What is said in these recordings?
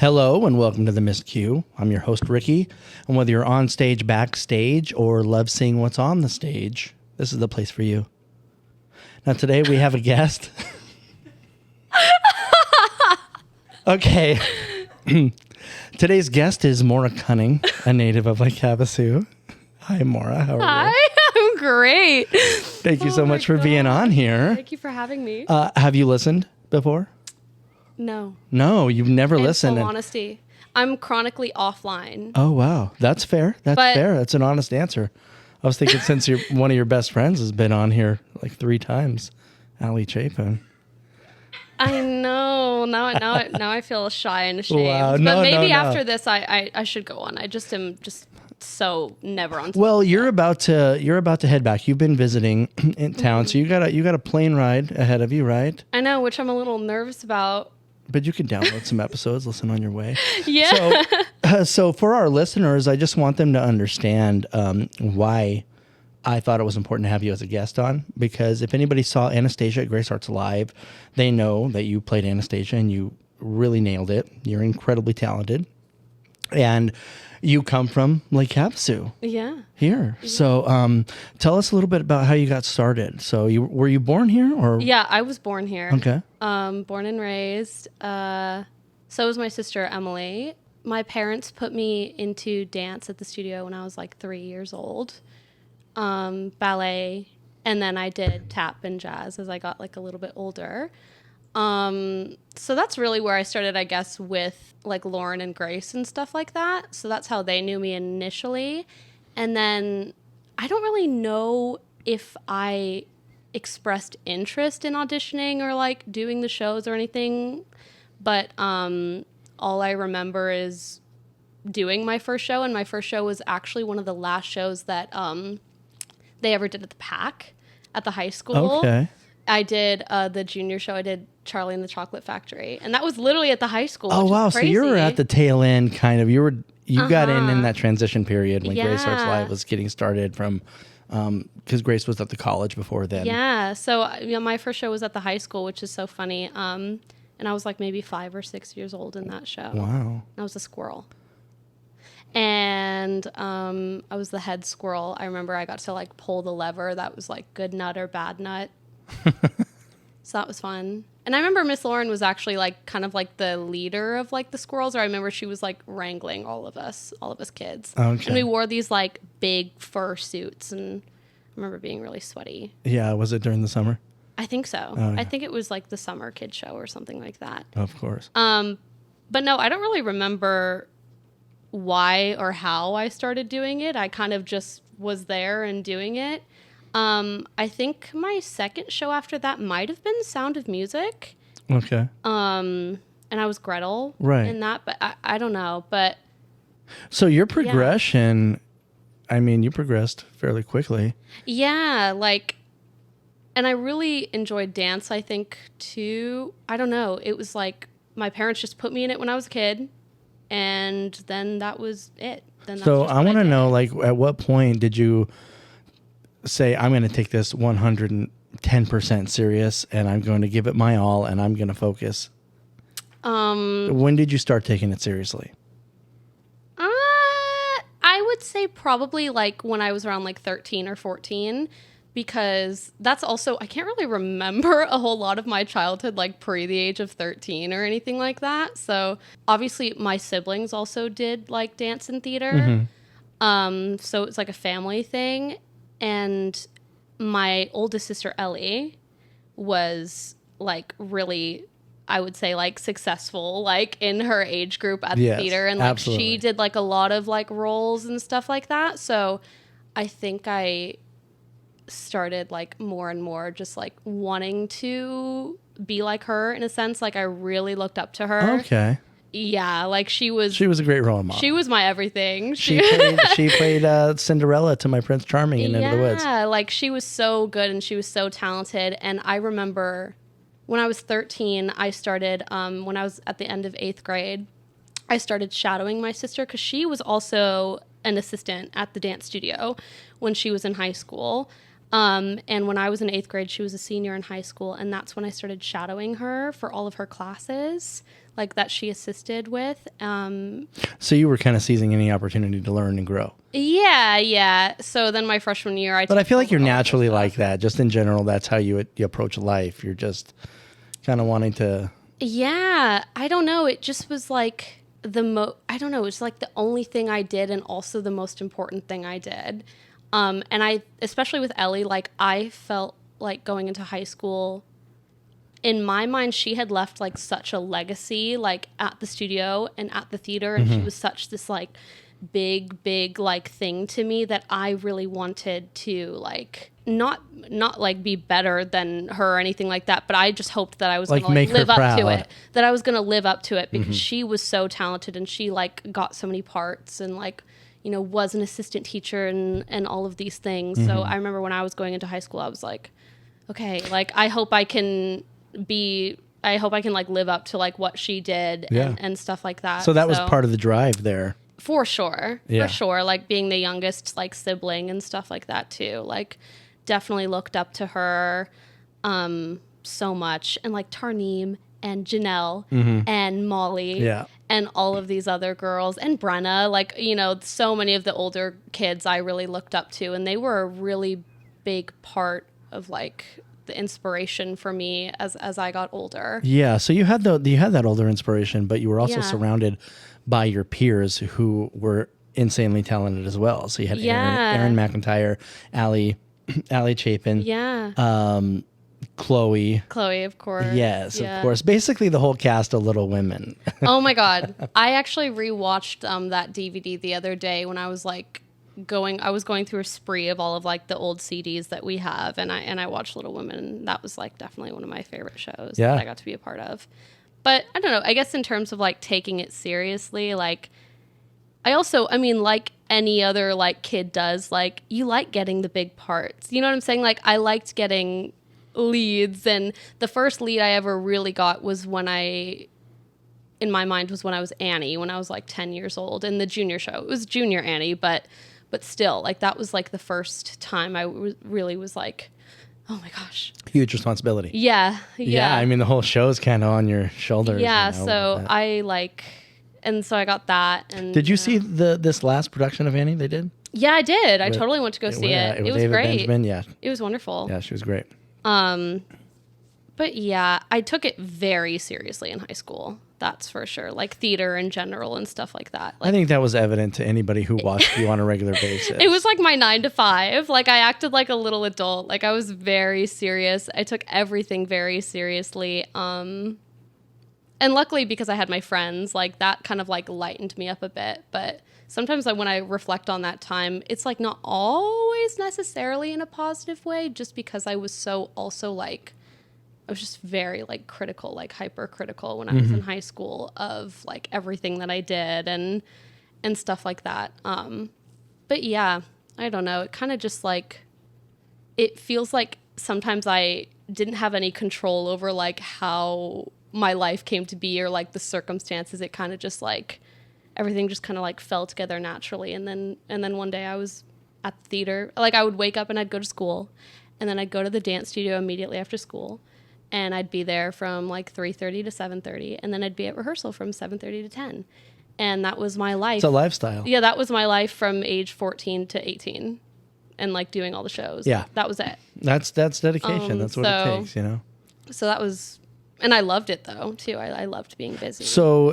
Hello and welcome to the Miss Q. I'm your host, Ricky. And whether you're on stage, backstage, or love seeing what's on the stage, this is the place for you. Now, today we have a guest. Okay. Today's guest is Maura Cunning, a native of Lake Havasu. Hi, Maura. How are Hi, you? I'm great. Thank you so much for being on here. Thank you for having me. Have you listened before? No. No, you've never listened. In full honesty, I'm chronically offline. Oh, wow. That's fair. That's But- fair. That's an honest answer. I was thinking since one of your best friends has been on here like 3 times, Allie Chapin. I know. Now I feel shy and ashamed. Wow. But No, maybe no. after this, I should go on. I just am just so never on. Well, you're about to head back. You've been visiting in town, so you got a plane ride ahead of you, right? I know, which I'm a little nervous about. But you can download some episodes, listen on your way. Yeah. So for our listeners, I just want them to understand why I thought it was important to have you as a guest on. Because if anybody saw Anastasia at Grace Arts Live, they know that you played Anastasia and you really nailed it. You're incredibly talented. And you come from Lake Havasu. Yeah. Here. So tell us a little bit about how you got started. So were you born here or? Yeah, I was born here. Okay. Born and raised. So was my sister, Emily. My parents put me into dance at the studio when I was like 3 years old. Ballet. And then I did tap and jazz as I got like a little bit older. So that's really where I started, I guess, with like Lauren and Grace and stuff like that. So that's how they knew me initially. And then I don't really know if I expressed interest in auditioning or like doing the shows or anything. But all I remember is doing my first show. And my first show was actually one of the last shows that they ever did at the PAC at the high school. Okay. I did the junior show. I did Charlie and the Chocolate Factory, and that was literally at the high school. Oh, which wow. is crazy. So you were at the tail end kind of. You got in that transition period when Grace Arts Yeah. Live was getting started from, because Grace was at the college before then. Yeah. So my first show was at the high school, which is so funny. And I was like maybe 5 or 6 years old in that show. Wow. I was a squirrel. And I was the head squirrel. I remember I got to like pull the lever that was like good nut or bad nut. So that was fun. And I remember Miss Lauren was actually like kind of like the leader of like the squirrels, or I remember she was like wrangling all of us kids. Okay. And we wore these like big fur suits, and I remember being really sweaty. Yeah. Was it during the summer? I think so. Oh, yeah. I think it was like the summer kid show or something like that. Of course. But no, I don't really remember why or how I started doing it. I kind of just was there and doing it. I think my second show after that might have been Sound of Music. Okay. And I was Gretel in that, but I don't know. But So your progression, I mean, you progressed fairly quickly. yeah, like, and I really enjoyed dance, I think, too. I don't know. It was like my parents just put me in it when I was a kid, and then that was it. Then that's So just I what want to did. know, like, at what point did you say, I'm going to take this 110% serious and I'm going to give it my all and I'm going to focus? When did you start taking it seriously? I would say probably like when I was around like 13 or 14, because that's also, I can't really remember a whole lot of my childhood like pre the age of 13 or anything like that. So obviously my siblings also did like dance and theater. So it's like a family thing. And my oldest sister Ellie was like really, I would say, like successful like in her age group at the theater, and like absolutely. she did like a lot of like roles and stuff like that. So I think I started like more and more just like wanting to be like her in a sense. Like I really looked up to her. Okay. Yeah, like she was She was a great role model. she was my everything. She played Cinderella to my Prince Charming in Into the Woods. Yeah, like she was so good and she was so talented. And I remember when I was 13, I started, when I was at the end of 8th grade, I started shadowing my sister because she was also an assistant at the dance studio when she was in high school. And when I was in 8th grade, she was a senior in high school. And that's when I started shadowing her for all of her classes. like that she assisted with. So you were kind of seizing any opportunity to learn and grow. Yeah. So then my freshman year, But I feel like you're took over all of her naturally stuff. like that. Just in general, that's how you approach life. You're just kind of wanting to. Yeah, I don't know. It just was like I don't know. It's like the only thing I did, and also the most important thing I did. And I, especially with Ellie, like I felt like going into high school. In my mind, she had left like such a legacy, like at the studio and at the theater, and she was such this like big like thing to me that I really wanted to like not like be better than her or anything like that, but I just hoped that I was Like, gonna make her live up to proud. it, that I was gonna live up to it because she was so talented and she like got so many parts and like, you know, was an assistant teacher and all of these things. So I remember when I was going into high school, I was like, okay, like I hope I can like live up to like what she did Yeah. and stuff like that. So that was part of the drive there. For sure. Yeah. For sure. Like being the youngest like sibling and stuff like that too. Like definitely looked up to her so much. And like Tarneem and Janelle and Molly Yeah. and all of these other girls and Brenna, like, you know, so many of the older kids I really looked up to, and they were a really big part of like the inspiration for me as I got older. Yeah. So you had that older inspiration, but you were also Yeah. surrounded by your peers who were insanely talented as well. So you had Yeah. Aaron McIntyre, Allie Chapin, Yeah. Chloe. Chloe, of course. Yes, Yeah. of course. Basically, the whole cast of Little Women. Oh my God. I actually rewatched that DVD the other day when I was like I was going through a spree of all of like the old CDs that we have, and I watched Little Women, and that was like definitely one of my favorite shows Yeah. that I got to be a part of. But I don't know, I guess in terms of like taking it seriously, like I mean, like any other like kid does, like you like getting the big parts. You know what I'm saying? Like I liked getting leads, and the first lead I ever really got was in my mind was when I was Annie, when I was like 10 years old in the junior show. It was Junior Annie, but still, like that was like the first time I really was like, oh my gosh. Huge responsibility. Yeah. Yeah. I mean, the whole show's kind of on your shoulders. Yeah. you know, So with that. I got that. And Did you see this last production of Annie they did? Yeah, I did. I totally went to go see it. With It was David great. Benjamin, yeah. It was wonderful. Yeah, she was great. But yeah, I took it very seriously in high school. That's for sure. Like theater in general and stuff like that. I Like think that was evident to anybody who watched you on a regular basis. it was like my 9 to 5. Like I acted like a little adult. Like I was very serious. I took everything very seriously. And luckily because I had my friends, like that kind of like lightened me up a bit. But sometimes when I reflect on that time, it's like not always necessarily in a positive way, just because I was so also like, I was just very like critical, like hypercritical when I was in high school of like everything that I did and stuff like that. But yeah, I don't know. It kind of just like, it feels like sometimes I didn't have any control over like how my life came to be or like the circumstances. It kind of just like, everything just kind of like fell together naturally. And then one day I was at the theater. Like I would wake up and I'd go to school, and then I'd go to the dance studio immediately after school. And I'd be there from like 3:30 to 7:30, and then I'd be at rehearsal from 7:30 to 10. And that was my life. It's a lifestyle. Yeah, that was my life from age 14 to 18, and like doing all the shows. Yeah. That was it. That's dedication. That's what it so- takes, you know? So that was, and I loved it though, too. I loved being busy. So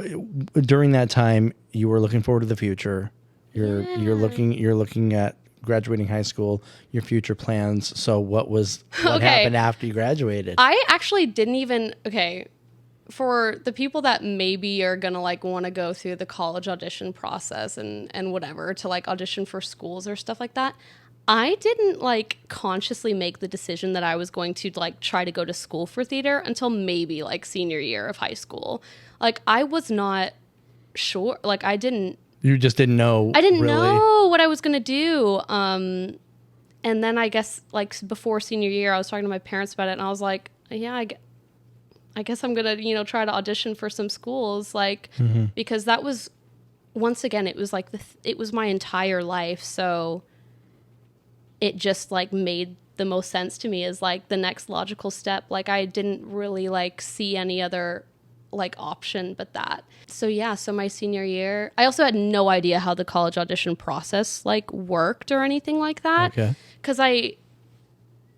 during that time, you were looking forward to the future. You're looking at graduating high school, your future plans. So what Okay. happened after you graduated? I actually didn't even, okay, for the people that maybe are going to like want to go through the college audition process and whatever to like audition for schools or stuff like that, I didn't like consciously make the decision that I was going to like try to go to school for theater until maybe like senior year of high school. Like I was not sure, like You just didn't know. I didn't really. know what I was going to do. And then I guess like before senior year, I was talking to my parents about it, and I was like, yeah, I guess I'm going to, you know, try to audition for some schools, like, because that was, once again, it was like, it was my entire life. So it just like made the most sense to me as like the next logical step. Like I didn't really like see any other like option but that. So yeah, so my senior year, I also had no idea how the college audition process like worked or anything like that. Okay. Because I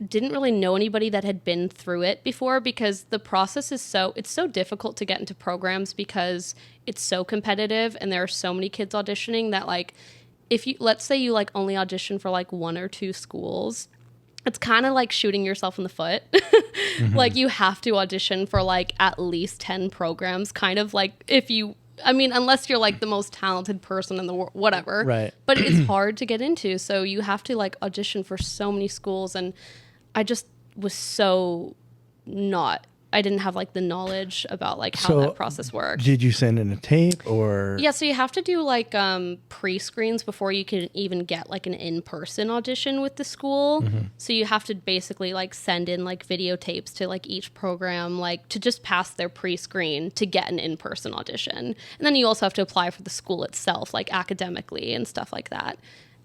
didn't really know anybody that had been through it before, because the process is it's so difficult to get into programs because it's so competitive and there are so many kids auditioning that like, if you, let's say you like only audition for like 1 or 2 schools, it's kind of like shooting yourself in the foot. Like you have to audition for like at least 10 programs, kind of like unless you're like the most talented person in the world, whatever. Right. But it's hard to get into. So you have to like audition for so many schools. And I just was I didn't have like the knowledge about like how that process worked. Did you send in a tape or? Yeah, so you have to do like pre-screens before you can even get like an in-person audition with the school. So you have to basically like send in like videotapes to like each program, like to just pass their pre-screen to get an in-person audition. And then you also have to apply for the school itself, like academically and stuff like that.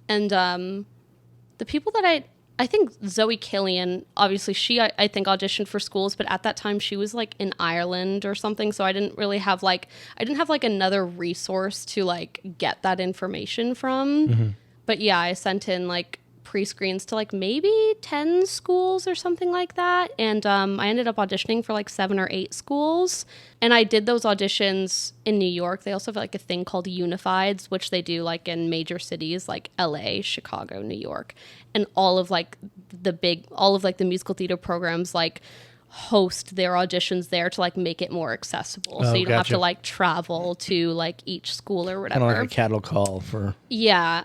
And the people that I think Zoe Killian, obviously she, I think auditioned for schools, but at that time she was like in Ireland or something. So I didn't have like another resource to like get that information from. But yeah, I sent in like pre-screens to like maybe 10 schools or something like that. And I ended up auditioning for like 7 or 8 schools. And I did those auditions in New York. They also have like a thing called Unifieds, which they do like in major cities like LA, Chicago, New York. And all of the musical theater programs like host their auditions there to like make it more accessible. So you don't have to like travel to like each school or whatever. Kind of like a cattle call for. Yeah.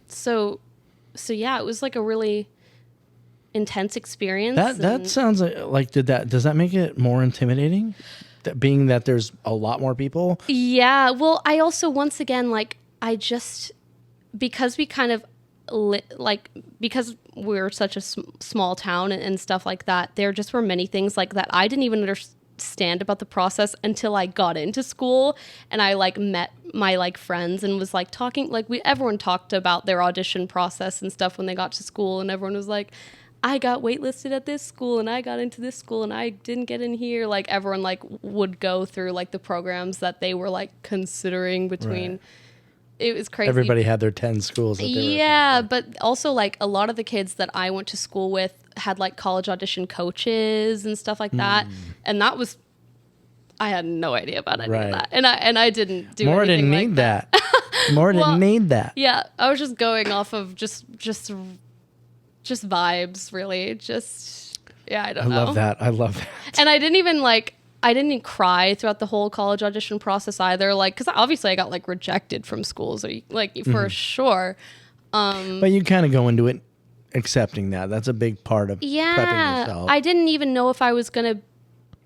So yeah, it was like a really intense experience. That sounds like does that make it more intimidating? Being that there's a lot more people? Yeah. Well, I also, once again, like because we kind of because we're such a small town and stuff like that, there just were many things like that I didn't even understand about the process until I got into school and I like met my like friends and was like talking, like everyone talked about their audition process and stuff when they got to school, and everyone was like, I got waitlisted at this school and I got into this school and I didn't get in here. Like everyone like would go through like the programs that they were like considering between. Right. It was crazy. Everybody had their 10 schools. But also like a lot of the kids that I went to school with had like college audition coaches and stuff like that. And that was, I had no idea about any of that. And I didn't do Maura anything didn't need that. Maura didn't need that. Yeah. I was just going off of just vibes, really. I don't know. I love that. And I didn't even cry throughout the whole college audition process either. Like, because obviously I got like rejected from schools, for sure. But you kind of go into it accepting that. That's a big part of prepping yourself. I didn't even know if I was going to,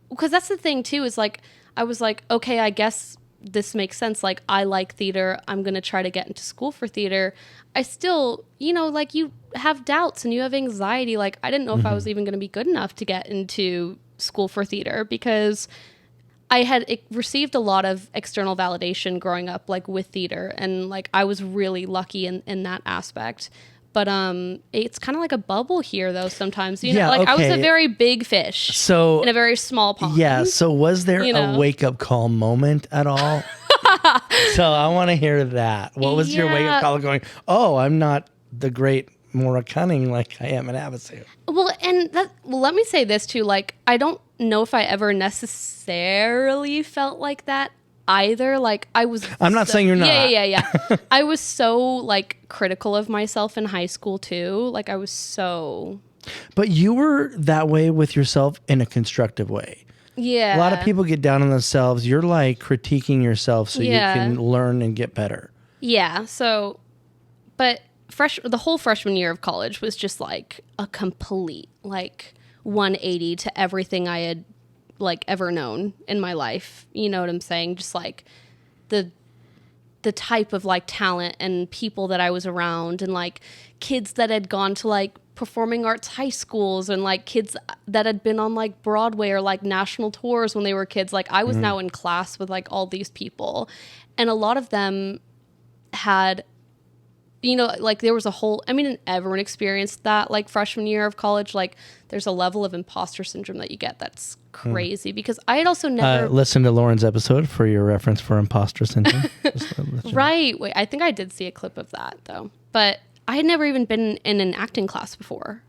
because that's the thing too, is like, I was like, okay, I guess this makes sense. Like, I like theater. I'm going to try to get into school for theater. I still, like you have doubts and you have anxiety. Like, I didn't know if I was even going to be good enough to get into school for theater, because I had received a lot of external validation growing up, like with theater, and like I was really lucky in that aspect. But it's kind of like a bubble here, though. Sometimes, I was a very big fish, in a very small pond. Yeah. So was there a wake up call moment at all? So I want to hear that. What was your wake up call going, oh, I'm not the great Maura Cunning like I am at Havasu? Well, let me say this too. Like, I don't know if I ever necessarily felt like that either. Like, I'm not saying you're not. Yeah. I was so like critical of myself in high school too. Like, I was so. But you were that way with yourself in a constructive way. Yeah. A lot of people get down on themselves. You're like critiquing yourself so you can learn and get better. Yeah. So, but the whole freshman year of college was just like a complete like 180 to everything I had like ever known in my life. You know what I'm saying? Just like the type of like talent and people that I was around, and like kids that had gone to like performing arts high schools, and like kids that had been on like Broadway or like national tours when they were kids. Like, I was now in class with like all these people, and a lot of them had you know, like there was a whole, I mean, everyone experienced that like freshman year of college. Like there's a level of imposter syndrome that you get that's crazy because I had also never. Listen to Lauren's episode for your reference for imposter syndrome. Right. Wait, I think I did see a clip of that though. But I had never even been in an acting class before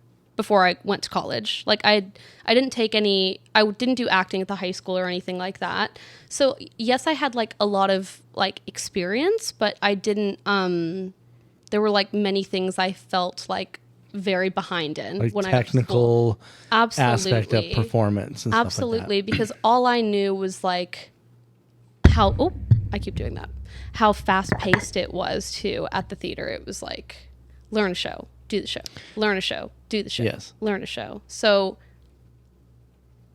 I went to college. Like I didn't do acting at the high school or anything like that. So yes, I had like a lot of like experience, but I didn't, there were like many things I felt like very behind in like when I went to school. technical aspect of performance and Absolutely, stuff like that. because all I knew was like I keep doing that. How fast paced it was too at the theater. It was like learn a show, do the show, learn a show, do the show, Yes. learn a show. So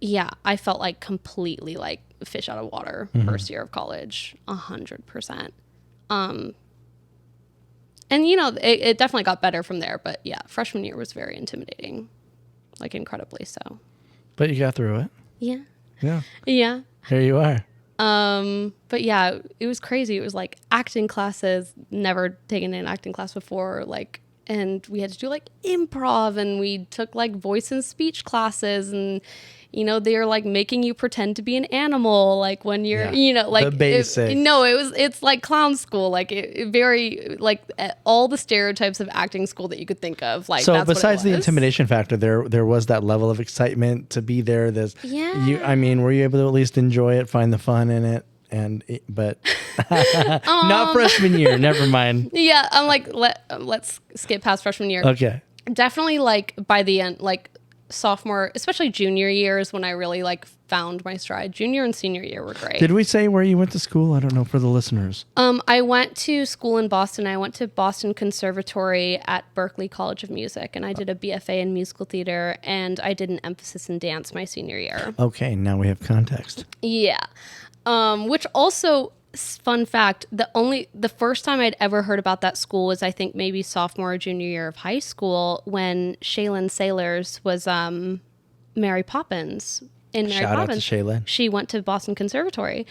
yeah, I felt like completely like fish out of water first year of college, 100%. And you know, it definitely got better from there, but yeah, freshman year was very intimidating, like incredibly so. But you got through it. Yeah. Yeah. Yeah. Here you are. But yeah, it was crazy. It was like acting classes, never taken an acting class before, like, and we had to do like improv and we took like voice and speech classes and, you know, they're like making you pretend to be an animal. Like when you're, you know, like the basics. It's like clown school. Like it very like all the stereotypes of acting school that you could think of. Like, so that's besides what it the was. intimidation factor, there was that level of excitement to be there. Yeah. I mean, were you able to at least enjoy it, find the fun in it? But not freshman year. Never mind. Yeah. I'm like, let's skip past freshman year. Okay. Definitely like by the end, like sophomore, especially junior years when I really like found my stride. Junior and senior year were great. Did we say where you went to school? I don't know for the listeners. I went to school in Boston. I went to Boston Conservatory at Berklee College of Music, and I did a BFA in musical theater, and I did an emphasis in dance my senior year. Okay, now we have context. Yeah. Which also, fun fact, the first time I'd ever heard about that school was I think maybe sophomore or junior year of high school when Shaylin Sailors was Mary Poppins in Mary Shout Poppins. out to Shaylin. She went to Boston Conservatory.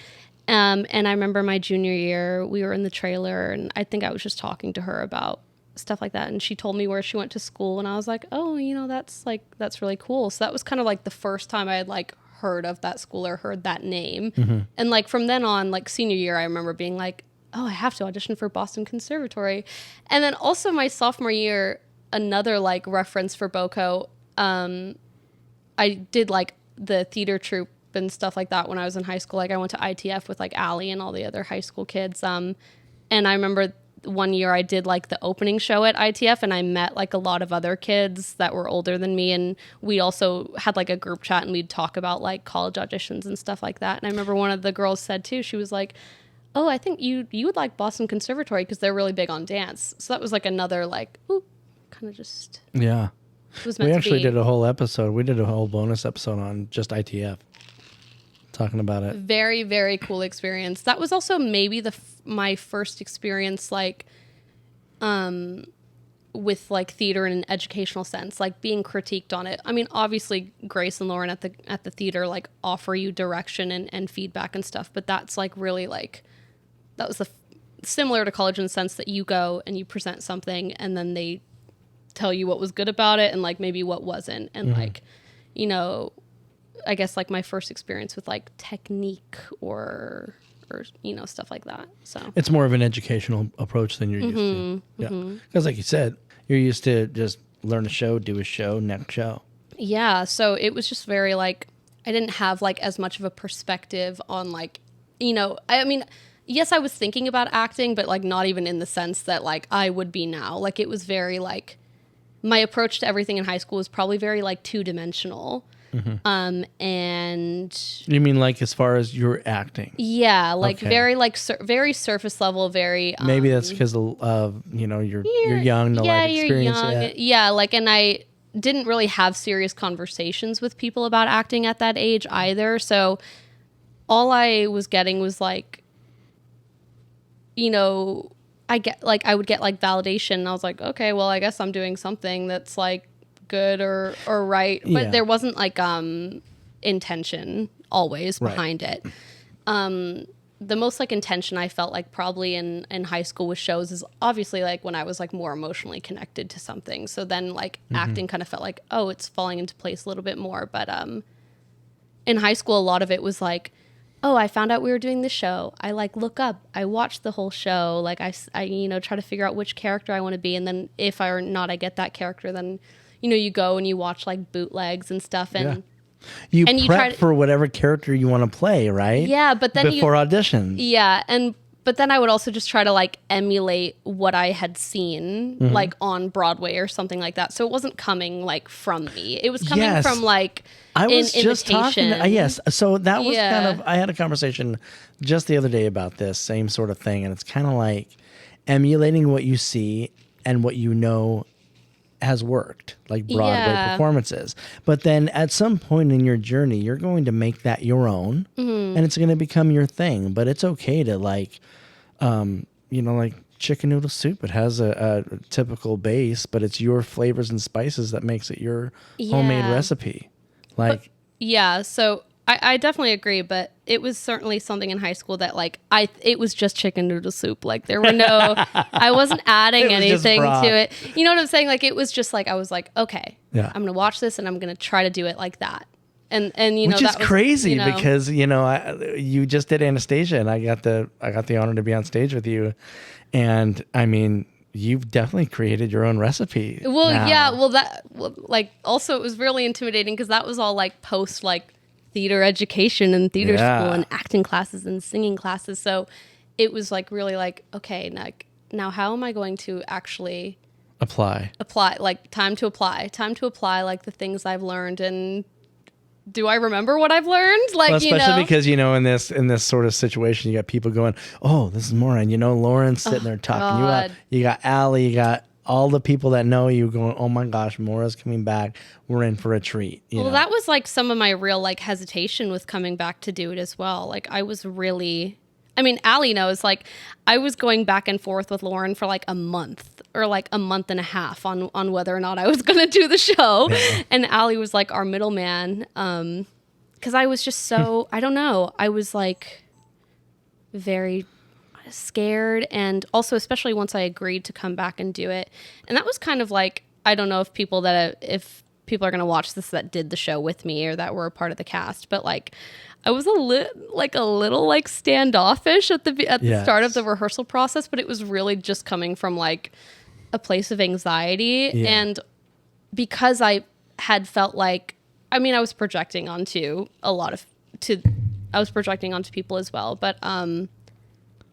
And I remember my junior year, we were in the trailer and I think I was just talking to her about stuff like that. And she told me where she went to school and I was like, oh, you know, that's really cool. So that was kind of like the first time I had like heard of that school or heard that name. Mm-hmm. And like from then on, like senior year, I remember being like, oh, I have to audition for Boston Conservatory. And then also my sophomore year, another like reference for BOCO, I did like the theater troupe and stuff like that when I was in high school. Like I went to ITF with like Allie and all the other high school kids. And I remember one year I did like the opening show at ITF and I met like a lot of other kids that were older than me. And we also had like a group chat and we'd talk about like college auditions and stuff like that. And I remember one of the girls said too, she was like, oh, I think you would like Boston Conservatory because they're really big on dance. So that was like another like, ooh, kind of just. Yeah. Was meant We to actually be. did a whole episode. We did a whole bonus episode on just ITF. Talking about it. Very, very cool experience. That was also maybe my first experience like with like theater in an educational sense, like being critiqued on it. I mean, obviously Grace and Lauren at the theater like offer you direction and feedback and stuff, but that's like really like that was similar to college in the sense that you go and you present something and then they tell you what was good about it and like maybe what wasn't. And like, you know, I guess like my first experience with like technique or you know, stuff like that. So it's more of an educational approach than you're used to. Yeah. Because like you said, you're used to just learn a show, do a show, next show. Yeah. So it was just very like, I didn't have like as much of a perspective on like, you know, I mean, yes, I was thinking about acting, but like not even in the sense that like I would be now. Like it was very like, my approach to everything in high school was probably very like two-dimensional. And you mean like as far as your acting? Yeah, like very like very surface level, very maybe that's because of you know you're young, no life experience yet. Yeah, like and I didn't really have serious conversations with people about acting at that age either. So all I was getting was like, you know, I would get like validation. And I was like, okay, well, I guess I'm doing something that's like good or right, but there wasn't like intention always behind it. the most like intention I felt like probably in high school with shows is obviously like when I was like more emotionally connected to something. So then like acting kind of felt like, oh, it's falling into place a little bit more. But in high school, a lot of it was like, oh, I found out we were doing the show. I like look up, I watch the whole show. Like I, you know, try to figure out which character I want to be. And then if I or not, I get that character, then, you know, you go and you watch like bootlegs and stuff. And you and prep for whatever character you want to play, right? Yeah, but then before auditions. Yeah, but then I would also just try to like emulate what I had seen like on Broadway or something like that. So it wasn't coming like from me. It was coming from like I was just imitation. talking. Yes, so that was kind of. I had a conversation just the other day about this same sort of thing, and it's kind of like emulating what you see and what you know has worked, like Broadway performances. But then at some point in your journey, you're going to make that your own, and it's going to become your thing. But it's okay to like, you know, like chicken noodle soup. It has a typical base, but it's your flavors and spices that makes it your homemade recipe. Like, so I definitely agree, but it was certainly something in high school that like it was just chicken noodle soup. Like there were no, I wasn't adding anything to it. You know what I'm saying? Like it was just like, I was like, okay, I'm going to watch this and I'm going to try to do it like that. And you know, which is crazy, you know, because, you know, you just did Anastasia and I got the honor to be on stage with you. And I mean, you've definitely created your own recipe. Well, now. yeah. Like also it was really intimidating because that was all like post like theater education and theater school and acting classes and singing classes. So it was like really like, okay, now how am I going to actually apply, like time to apply like the things I've learned, and do I remember what I've learned? Like, especially because, you know, in this sort of situation, you got people going, oh, this is Maura, and you know, Lauren's sitting there talking you up. You got Allie, you got all the people that know you going, oh my gosh, Maura's coming back. We're in for a treat. Well, that was like some of my real like hesitation with coming back to do it as well. Like I was really, I mean, Allie knows, like I was going back and forth with Lauren for like a month or like a month and a half on whether or not I was going to do the show. Yeah. And Allie was like our middleman. Cause I was just so, I don't know. I was like very scared, and also especially once I agreed to come back and do it. And that was kind of like, I don't know if people are going to watch this that did the show with me or that were a part of the cast, but like I was a little like standoffish at the start of the rehearsal process, but it was really just coming from like a place of anxiety. And because I had felt like, I mean, I was projecting onto people as well, but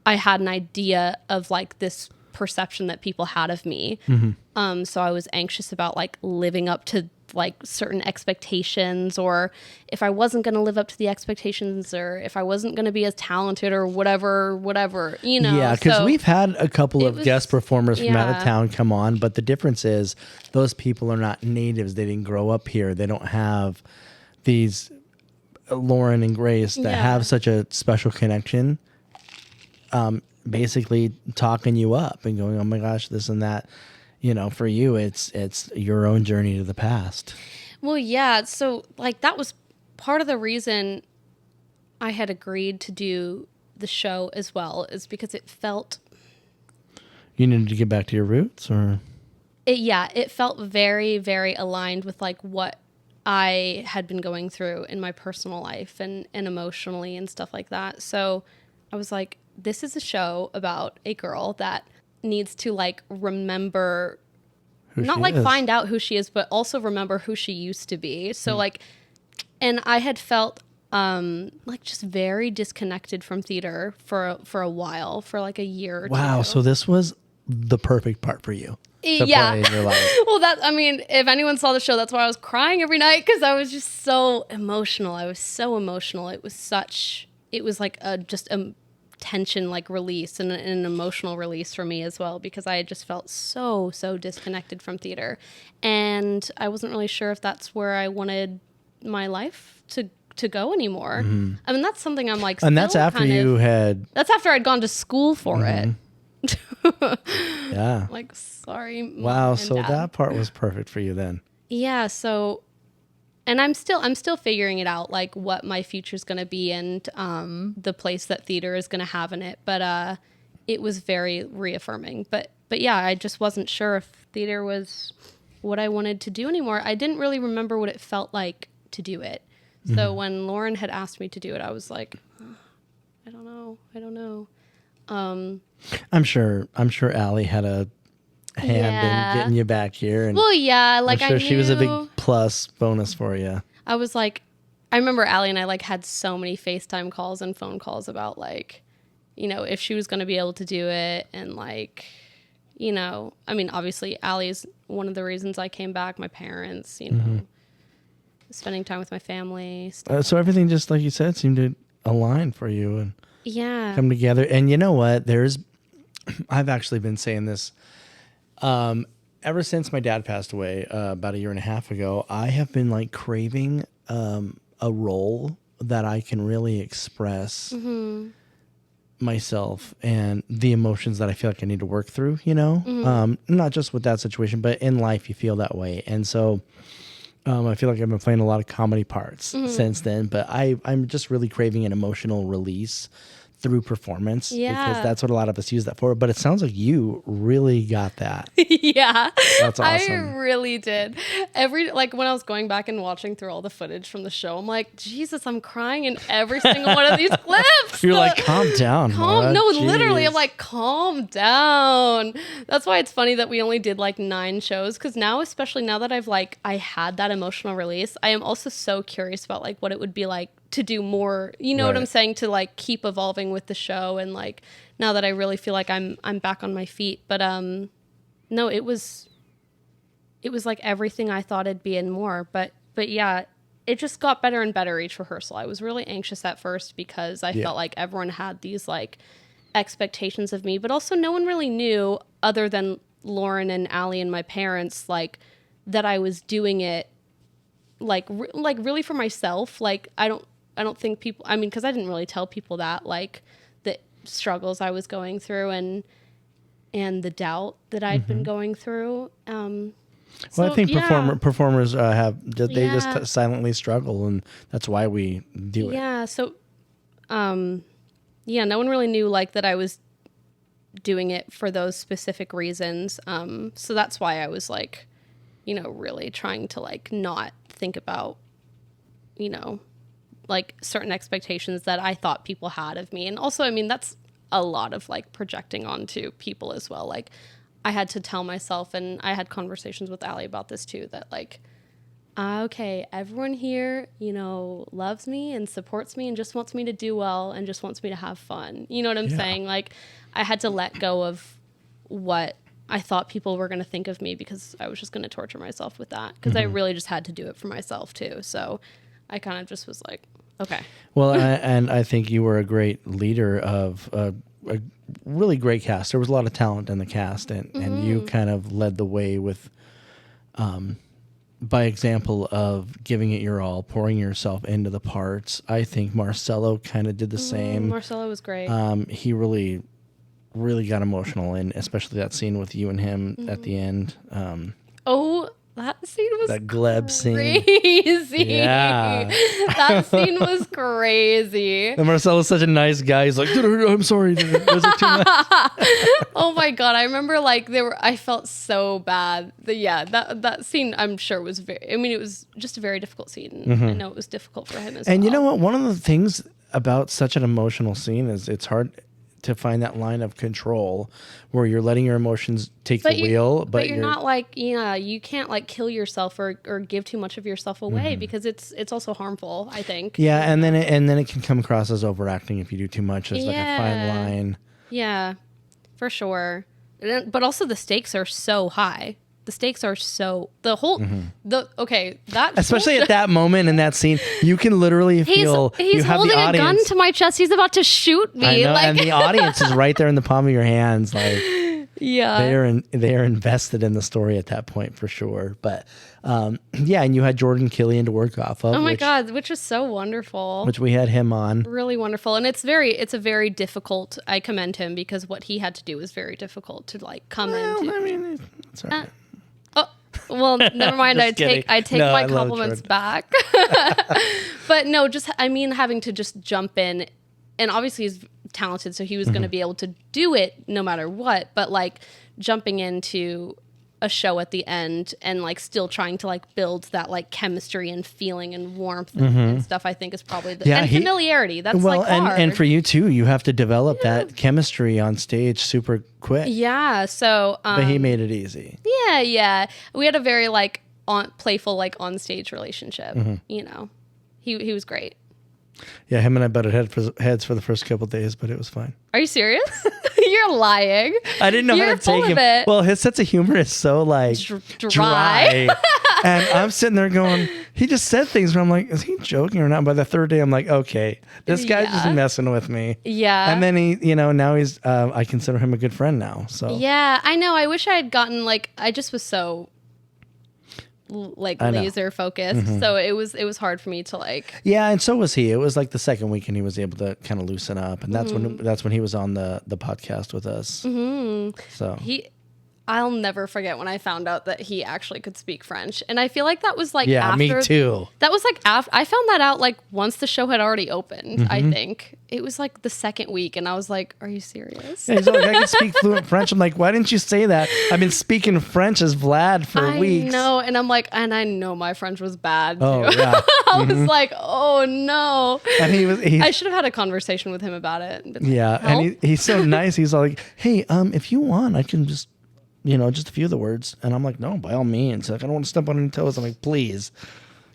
I had an idea of like this perception that people had of me. So I was anxious about like living up to like certain expectations, or if I wasn't going to live up to the expectations, or if I wasn't going to be as talented or whatever, you know. Yeah, because we've had a couple of guest performers from out of town come on, but the difference is those people are not natives. They didn't grow up here. They don't have these Lauren and Grace that have such a special connection. Basically talking you up and going, oh my gosh, this and that. You know, for you, it's your own journey to the past. Well, yeah. So like that was part of the reason I had agreed to do the show as well, is because it felt. You needed to get back to your roots, or? It felt very, very aligned with like what I had been going through in my personal life and emotionally and stuff like that. So I was like, this is a show about a girl that needs to like remember, not like find out who she is, but also remember who she used to be. So like, and I had felt like just very disconnected from theater for a while, for like a year or two. Wow. So this was the perfect part for you. To play in your life. Well, I mean, if anyone saw the show, that's why I was crying every night, because I was just so emotional. I was so emotional. It was like just a tension like release and an emotional release for me as well, because I had just felt so disconnected from theater, and I wasn't really sure if that's where I wanted my life to go anymore. I mean, that's something I'm like, and that's after that's after I'd gone to school for it. Yeah. Like, sorry. Wow. Mom so and Dad. That part was perfect for you then. Yeah. So I'm still figuring it out, like what my future's going to be and the place that theater is going to have in it. But it was very reaffirming. But yeah, I just wasn't sure if theater was what I wanted to do anymore. I didn't really remember what it felt like to do it. So when Lauren had asked me to do it, I was like, I don't know. I'm sure Allie had a hand in getting you back here. And well, yeah, like I'm sure I she was a big knew- plus bonus for you. I was like, I remember Allie and I like had so many FaceTime calls and phone calls about like, you know, if she was going to be able to do it. And like, you know, I mean, obviously Allie's one of the reasons I came back, my parents, you know, spending time with my family. So everything, just like you said, seemed to align for you and come together. And you know what? I've actually been saying this ever since my dad passed away about 1.5 years ago. I have been like craving a role that I can really express myself and the emotions that I feel like I need to work through, you know, not just with that situation, but in life you feel that way. And so I feel like I've been playing a lot of comedy parts since then, but I'm just really craving an emotional release through performance because that's what a lot of us use that for. But it sounds like you really got that. Yeah, That's awesome. I really did. Like when I was going back and watching through all the footage from the show, I'm like, Jesus, I'm crying in every single one of these clips. You're like, calm down. Maura. No, Jeez. literally, I'm like, calm down. That's why it's funny that we only did like 9 shows. Because now, especially now that I had that emotional release, I am also so curious about like what it would be like to do more, you know what I'm saying, to like keep evolving with the show. And like now that I really feel like I'm back on my feet. But no, it was like everything I thought it'd be and more. But yeah, it just got better and better each rehearsal. I was really anxious at first because I felt like everyone had these like expectations of me, but also no one really knew other than Lauren and Allie and my parents, like that I was doing it like really for myself. Like I don't think people, I mean, because I didn't really tell people that, like the struggles I was going through and the doubt that I'd been going through. Well, I think performers just silently struggle, and that's why we do it. Yeah. So, no one really knew like that I was doing it for those specific reasons. So that's why I was like, you know, really trying to like not think about, you know, like certain expectations that I thought people had of me. And also, I mean, that's a lot of like projecting onto people as well. Like I had to tell myself, and I had conversations with Allie about this too, that like, okay, everyone here, you know, loves me and supports me and just wants me to do well and just wants me to have fun. You know what I'm saying? Like I had to let go of what I thought people were going to think of me because I was just going to torture myself with that. Because I really just had to do it for myself too. So I kind of just was like, okay. Well, and I think you were a great leader of a really great cast. There was a lot of talent in the cast, and you kind of led the way with, by example of giving it your all, pouring yourself into the parts. I think Marcelo kind of did the same. Marcelo was great. He really, really got emotional, and especially that scene with you and him at the end. That scene was that Gleb scene. Crazy. Yeah. That scene was crazy. And Marcelo's such a nice guy. He's like, I'm sorry. Was it too much? Oh my God. I remember like I felt so bad. That scene I'm sure was it was just a very difficult scene. I know it was difficult for him as well. And you know what? One of the things about such an emotional scene is it's hard to find that line of control where you're letting your emotions take the wheel, but you're not like, you can't like kill yourself or give too much of yourself away because it's also harmful, I think. Yeah. And then it can come across as overacting if you do too much. There's like a fine line. Yeah, for sure. But also the stakes are so high. The stakes are so especially at that moment in that scene, you can literally feel he's you have holding the audience, a gun to my chest. He's about to shoot me. I know, like, and the audience is right there in the palm of your hands. Like, they are invested in the story at that point for sure. But and you had Jordan Killian to work off of. Oh my God, which is so wonderful. Which we had him on. Really wonderful, and it's a very difficult. I commend him because what he had to do was very difficult to like come into. I mean, it's all right. Well, never mind. Just kidding. I take No, my I love compliments Jordan. back. But no, just I mean having to just jump in, and obviously he's talented, so he was going to be able to do it no matter what. But like jumping into a show at the end and like still trying to like build that like chemistry and feeling and warmth and stuff, I think is probably and familiarity. That's well, like hard. and for you too, you have to develop that chemistry on stage super quick. Yeah. So, But he made it easy. yeah. We had a very like playful, like on stage relationship, you know, he was great. Yeah, him and I butted heads for the first couple of days, but it was fine. Are you serious? You're lying. I didn't know how You're to take full him. of it. Well, his sense of humor is so like Dry. and I'm sitting there going, he just said things where I'm like, is he joking or not? By the third day, I'm like, okay, this guy's just messing with me. Yeah. And then he, you know, now he's, I consider him a good friend now. So Yeah, I know. I wish I had gotten like, I just was so like laser focused. So it was hard for me to like. yeah, and so was he. It was like the second week, and he was able to kind of loosen up, and that's when he was on the podcast with us. So I'll never forget when I found out that he actually could speak French. And I feel like that was like yeah, after, me too. That was like after I found that out like once the show had already opened, I think. It was like the second week and I was like, are you serious? Yeah, he's like, I can speak fluent French. I'm like, why didn't you say that? I've been speaking French as Vlad for weeks. I know. And I'm like, and I know my French was bad too. Oh, yeah. I was like, oh no. And I should have had a conversation with him about it. And been like, yeah, "Help?" and he's so nice. He's all like, hey, if you want, I can just, you know, just a few of the words. And I'm like, no, by all means. Like, I don't want to step on any toes. I'm like, please.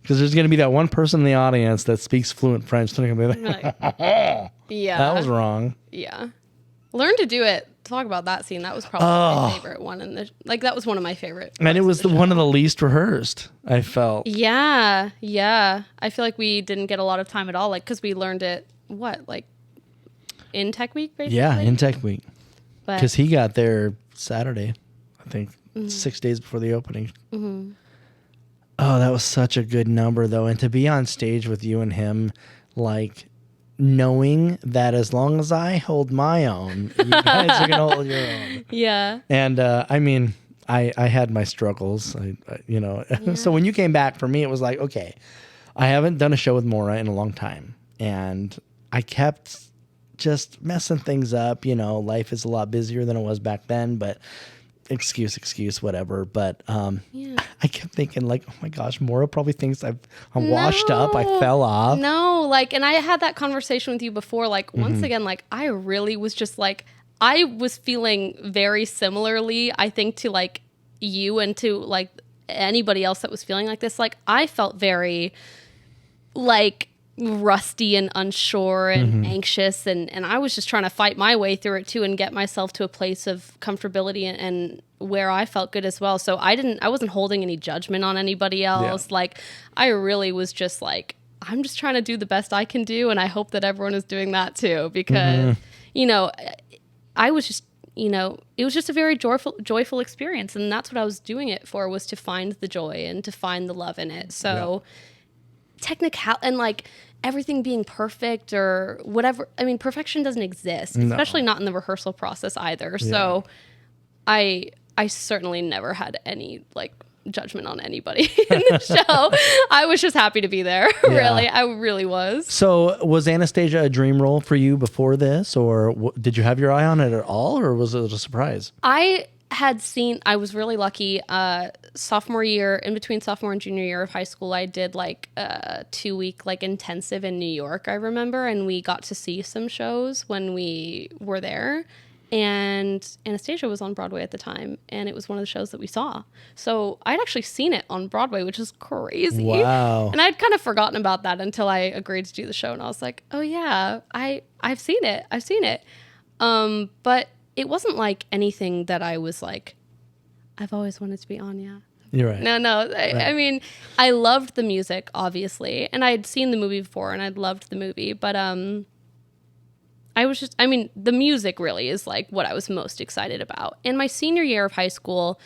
Because there's going to be that one person in the audience that speaks fluent French. They're going to be like, yeah. that was wrong. Yeah. Learn to do it. Talk about that scene. That was probably my favorite one. And that was one of my favorite. And it was one of the least rehearsed, I felt. Yeah. Yeah. I feel like we didn't get a lot of time at all. Like, because we learned it, like in Tech Week, basically? Yeah, in Tech Week. But Because he got there Saturday, I think, 6 days before the opening. Oh, that was such a good number, though. And to be on stage with you and him, like, knowing that as long as I hold my own, you guys are going to hold your own. Yeah. And, I mean, I had my struggles, you know. So when you came back, for me, it was like, okay, I haven't done a show with Maura in a long time. And I kept just messing things up. You know, life is a lot busier than it was back then, but excuse, whatever. But I kept thinking, like, oh my gosh, Maura probably thinks I'm washed up. I fell off. No, like, and I had that conversation with you before. Like, once again, like, I really was just like, I was feeling very similarly, I think, to like you and to like anybody else that was feeling like this. Like, I felt very like rusty and unsure and anxious, and I was just trying to fight my way through it too and get myself to a place of comfortability and where I felt good as well. So I wasn't holding any judgment on anybody else. Like, I really was just like, I'm just trying to do the best I can do, and I hope that everyone is doing that too, because you know, I was just, you know, it was just a very joyful experience, and that's what I was doing it for, was to find the joy and to find the love in it. So technical and like everything being perfect or whatever. I mean, perfection doesn't exist, especially not in the rehearsal process either. So I certainly never had any like judgment on anybody in the show. I was just happy to be there. Really. I really was. So was Anastasia a dream role for you before this, or did you have your eye on it at all, or was it a surprise? I was really lucky. Sophomore year, in between sophomore and junior year of high school, I did like a 2-week like intensive in New York, I remember, and we got to see some shows when we were there. And Anastasia was on Broadway at the time, and it was one of the shows that we saw. So I'd actually seen it on Broadway, which is crazy. Wow. And I'd kind of forgotten about that until I agreed to do the show, and I was like, oh yeah, I've seen it. But it wasn't like anything that I was like, I've always wanted to be on, yeah. You're right. No. I mean, I loved the music, obviously, and I'd seen the movie before, and I'd loved the movie, but the music really is like what I was most excited about. In my senior year of high school,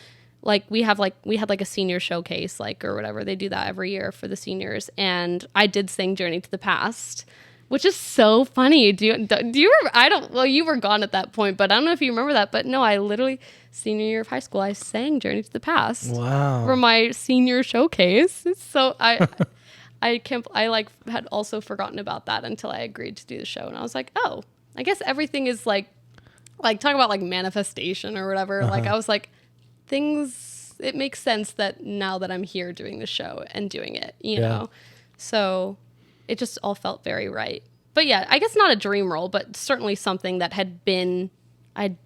like we had a senior showcase, like, or whatever. They do that every year for the seniors. And I did sing Journey to the Past. which is so funny. Do you remember? Well, you were gone at that point, but I don't know if you remember that. But no, I literally, senior year of high school, I sang Journey to the Past. Wow. For my senior showcase. So I had also forgotten about that until I agreed to do the show. And I was like, oh, I guess everything is like talk about like manifestation or whatever. Like I was like, it makes sense that now that I'm here doing the show and doing it, you know? So it just all felt very right. But yeah, I guess not a dream role, but certainly something that I'd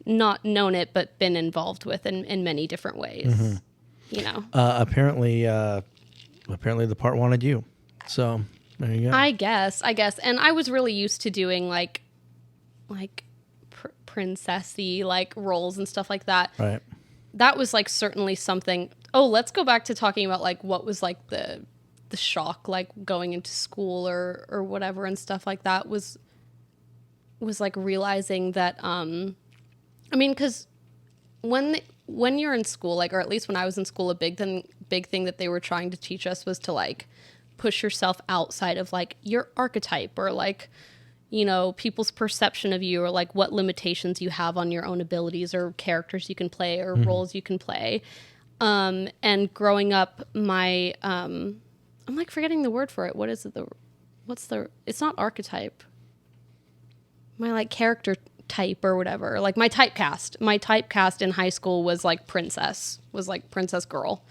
not known it, but been involved with in many different ways, you know? Apparently the part wanted you. So there you go. I guess. And I was really used to doing like princessy like roles and stuff like that. Right. That was like certainly something. Oh, let's go back to talking about like what was like the shock, like going into school or whatever and stuff like that was like realizing that, I mean, because when you're in school, like, or at least when I was in school, a big thing that they were trying to teach us was to like push yourself outside of like your archetype or like, you know, people's perception of you or like what limitations you have on your own abilities or characters you can play or roles you can play. And growing up, I'm like forgetting the word for it. What is it? It's not archetype. My like character type or whatever. Like my typecast in high school was like princess girl.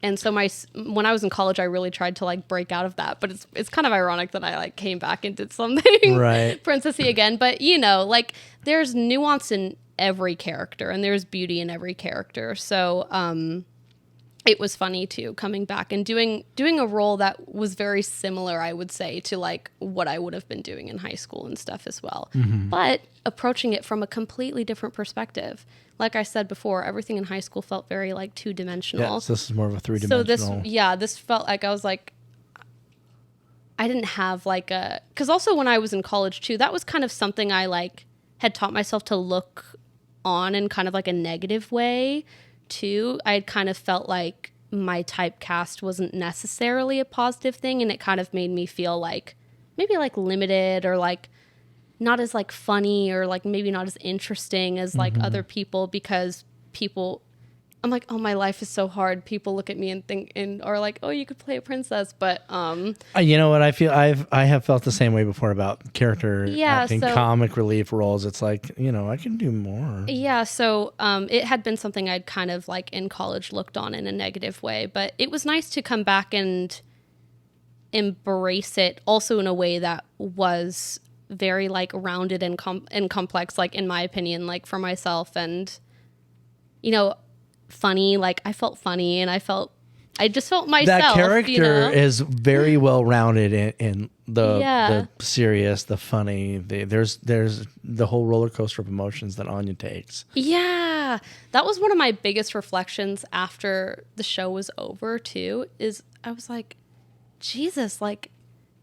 And so when I was in college, I really tried to like break out of that, but it's kind of ironic that I like came back and did something right. princessy again. But you know, like there's nuance in every character and there's beauty in every character. So, it was funny too, coming back and doing a role that was very similar, I would say, to like what I would have been doing in high school and stuff as well. But approaching it from a completely different perspective. Like I said before, everything in high school felt very like 2-dimensional. Yeah, so this is more of a 3-dimensional. So this felt like I was like, I didn't have like because also when I was in college too, that was kind of something I like had taught myself to look on in kind of like a negative way too. I had kind of felt like my typecast wasn't necessarily a positive thing, and it kind of made me feel like maybe like limited or like not as like funny or like maybe not as interesting as like other people, because I'm like, oh, my life is so hard. People look at me and think and are like, oh, you could play a princess, but you know what, I feel I have felt the same way before about character acting, comic relief roles. It's like, you know, I can do more. Yeah, so it had been something I'd kind of like in college looked on in a negative way, but it was nice to come back and embrace it also in a way that was very like rounded and complex, like in my opinion, like for myself, and you know, funny. Like I felt funny, and I just felt myself. That character, you know? is very well rounded in the serious, the funny. There's the whole roller coaster of emotions that Anya takes. Yeah, that was one of my biggest reflections after the show was over too. Is I was like, Jesus, like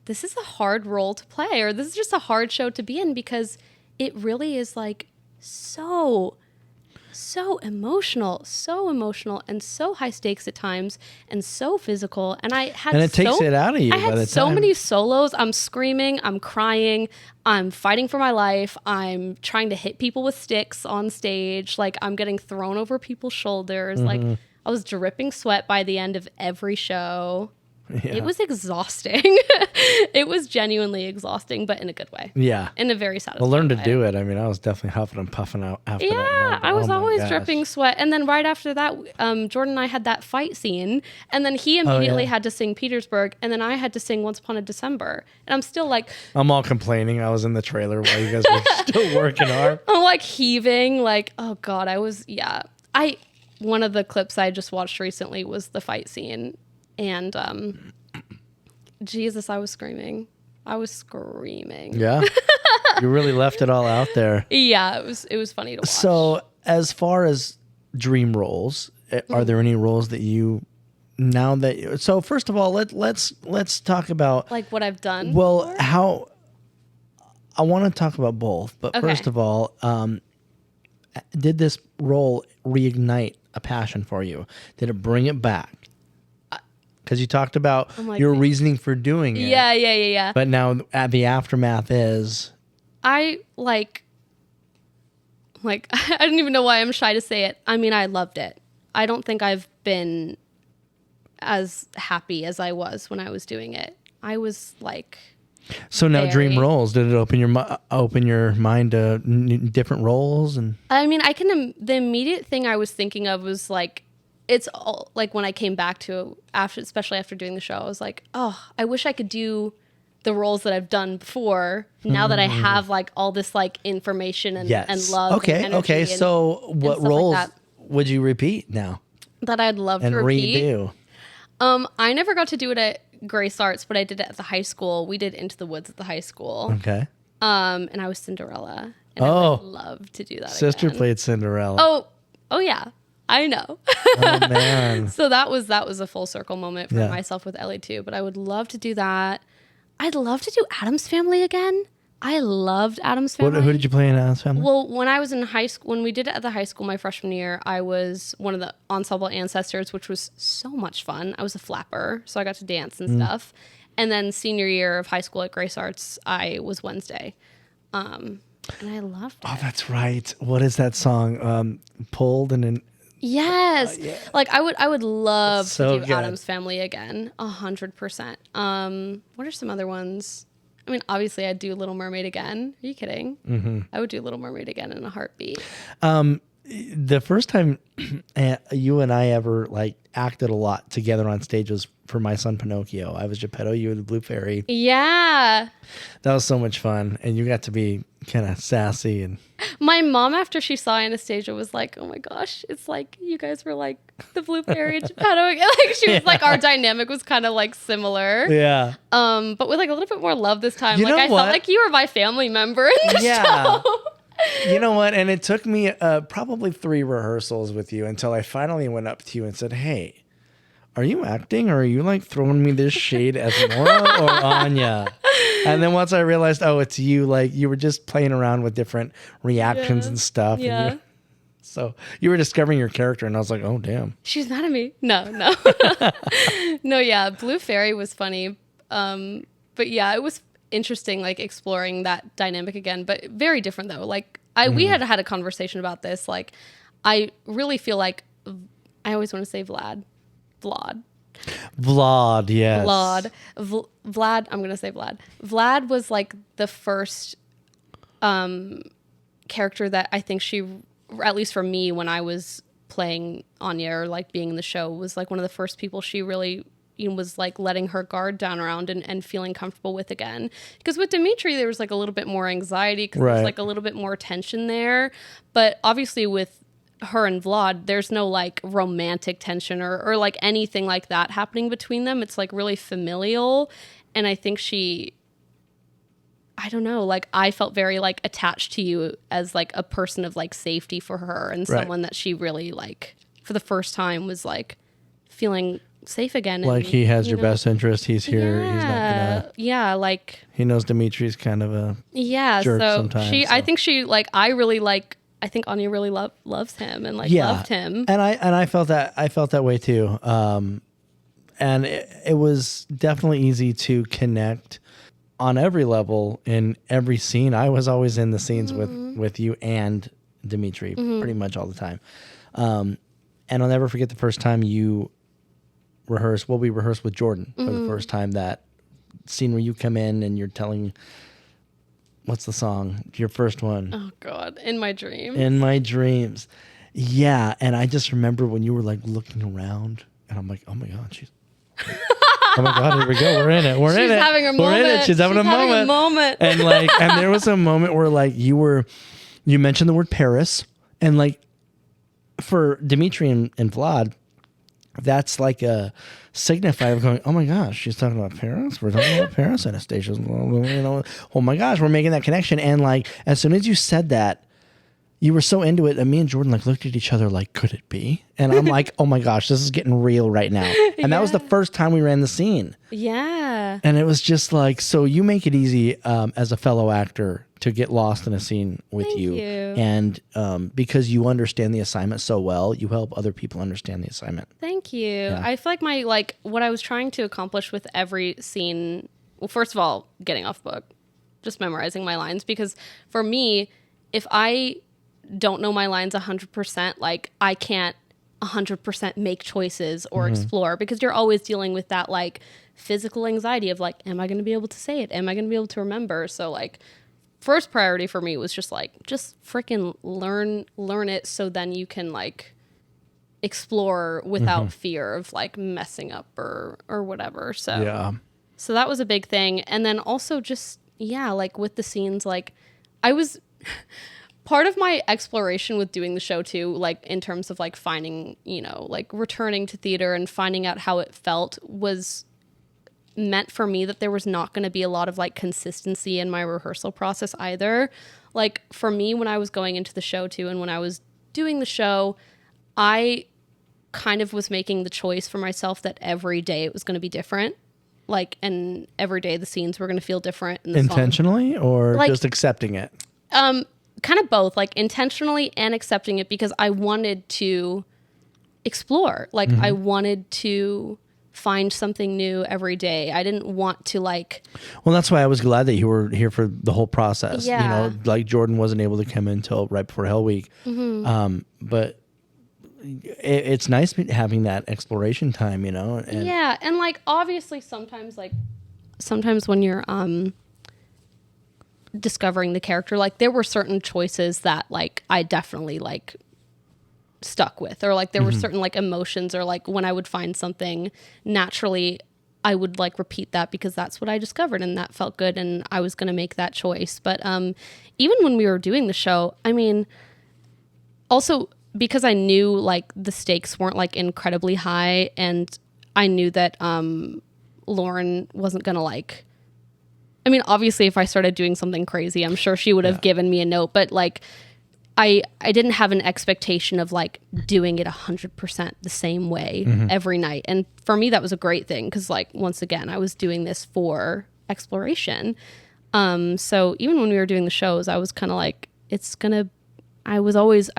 this is a hard role to play, or this is just a hard show to be in, because it really is like so emotional, and so high stakes at times, and so physical. And it takes it out of you. I had so many solos. I'm screaming, I'm crying, I'm fighting for my life. I'm trying to hit people with sticks on stage. Like I'm getting thrown over people's shoulders. Like I was dripping sweat by the end of every show. Yeah. It was exhausting. It was genuinely exhausting, but in a good way. Yeah. In a very satisfying learn to way. do it. I mean, I was definitely huffing and puffing out after that. Yeah, I was always dripping sweat. And then right after that, Jordan and I had that fight scene. And then he immediately had to sing Petersburg. And then I had to sing Once Upon a December. And I'm still like... I'm all complaining. I was in the trailer while you guys were still working hard. I'm like heaving. Like, oh God, I was... Yeah. One of the clips I just watched recently was the fight scene. And Jesus, I was screaming. Yeah. You really left it all out there. Yeah, it was funny to watch. So as far as dream roles, are there any roles that you so first of all, let's talk about like what I've done. Well, how I want to talk about both, but first of all, did this role reignite a passion for you? Did it bring it back? Because you talked about like, your reasoning for doing it. Yeah. But now the aftermath is... I like I don't even know why I'm shy to say it. I mean, I loved it. I don't think I've been as happy as I was when I was doing it. I was like... So now dream roles, did it open your mind to different roles? And I mean, the immediate thing I was thinking of was like, it's all like when I came back to especially after doing the show, I was like, oh, I wish I could do the roles that I've done before now that I have like all this like information and love. Okay. And Okay. So what roles like would you repeat now? That I'd love and to repeat. redo. I never got to do it at Grace Arts, but I did it at the high school. We did Into the Woods at the high school. Okay. And I was Cinderella. And I would love to do that. Sister again. played Cinderella. Oh yeah. I know. Oh man. So that was a full circle moment for myself with Ellie too. But I would love to do that. I'd love to do Addams Family again. I loved Addams Family. Who did you play in Addams Family? Well, when I was in high school, when we did it at the high school my freshman year, I was one of the ensemble ancestors, which was so much fun. I was a flapper, so I got to dance and stuff. And then senior year of high school at Grace Arts, I was Wednesday. And I loved it. Oh, that's right. What is that song? Pulled and then... Yes. Like I would love so to do good. Addams Family again. 100%. What are some other ones? I mean, obviously I'd do Little Mermaid again. Are you kidding? Mm-hmm. I would do Little Mermaid again in a heartbeat. The first time you and I ever like acted a lot together on stage was for My Son Pinocchio. I was Geppetto, you were the Blue Fairy. Yeah. That was so much fun. And you got to be kind of sassy. And my mom, after she saw Anastasia, was like, oh my gosh, it's like you guys were like the Blue Fairy and Geppetto. Like she was like, our dynamic was kind of like similar. Yeah. But with like a little bit more love this time. You like know I what? felt like you were my family member in the show. You know what? And it took me probably 3 rehearsals with you until I finally went up to you and said, hey, are you acting or are you like throwing me this shade as Maura or Anya? And then once I realized, oh, it's you, like you were just playing around with different reactions and stuff. Yeah. And so you were discovering your character and I was like, oh, damn. She's mad at me. No. No, yeah. Blue Fairy was funny. But yeah, it was interesting, like exploring that dynamic again, but very different though. Like we had a conversation about this. Like I really feel like I always want to say Vlad, yes. Vlad, I'm going to say Vlad. Vlad was like the first character that I think she, at least for me when I was playing Anya or like being in the show, was like one of the first people she really was like letting her guard down around and feeling comfortable with again. Because with Dimitri, there was like a little bit more anxiety because there's like a little bit more tension there. But obviously with her and Vlad, there's no like romantic tension or like anything like that happening between them. It's like really familial. And I think I don't know, like I felt very like attached to you as like a person of like safety for her and someone that she really like for the first time was like feeling safe again. Like and, he has your best interest. He's here. He's not gonna. Yeah, like he knows Dimitri's kind of a jerk so sometimes. I think she like I really like. I think Anya really loves him and like loved him. And I felt that way too. And it was definitely easy to connect on every level in every scene. I was always in the scenes with you and Dimitri pretty much all the time. And I'll never forget the first time you rehearsed. Well, we rehearsed with Jordan for the first time, that scene where you come in and you're telling, what's the song? Your first one. Oh God. In My Dreams. In My Dreams. Yeah. And I just remember when you were like looking around and I'm like, oh my God, oh my God, here we go. We're in it. She's having a moment. She's having a moment. And like, and there was a moment where like you mentioned the word Paris, and like for Dimitri and Vlad, that's like a signifier of going, oh my gosh, she's talking about Paris. We're talking about Paris. Anastasia's, oh my gosh, we're making that connection. And like, as soon as you said that, you were so into it, and me and Jordan like looked at each other like, could it be? And I'm like, oh my gosh, this is getting real right now. And that was the first time we ran the scene. Yeah. Yeah. And it was just like, so you make it easy as a fellow actor to get lost in a scene with Thank you. And because you understand the assignment so well, you help other people understand the assignment. Thank you. I feel like what I was trying to accomplish with every scene, well, first of all, getting off book, just memorizing my lines, because for me, if I don't know my lines 100%, like I can't 100% make choices or explore, because you're always dealing with that like physical anxiety of like, am I going to be able to say it? Am I going to be able to remember? So like first priority for me was just freaking learn it, so then you can like explore without fear of like messing up or whatever. So so that was a big thing. And then also just like with the scenes, like I was part of my exploration with doing the show too, like in terms of like finding, like returning to theater and finding out how it felt, was meant for me that there was not going to be a lot of like consistency in my rehearsal process either. Like for me, when I was going into the show too, and when I was doing the show, I kind of was making the choice for myself that every day it was going to be different. Like, and every day the scenes were going to feel different. And intentionally or like, just accepting it? Kind of both, like intentionally and accepting it, because I wanted to explore. Like I wanted to find something new every day. I didn't want to like... Well, that's why I was glad that you were here for the whole process. Yeah. Like Jordan wasn't able to come in until right before Hell Week. But it's nice having that exploration time, And yeah. And like, obviously sometimes when you're discovering the character, like there were certain choices that like I definitely like stuck with, or like there were certain like emotions, or like when I would find something naturally, I would like repeat that because that's what I discovered and that felt good and I was going to make that choice. But even when we were doing the show, I mean, also because I knew like the stakes weren't like incredibly high, and I knew that Lauren wasn't going to like... I mean, obviously, if I started doing something crazy, I'm sure she would have given me a note. But like, I didn't have an expectation of like doing it 100% the same way every night. And for me, that was a great thing, because like, once again, I was doing this for exploration. So even when we were doing the shows, I was kind of like, I was always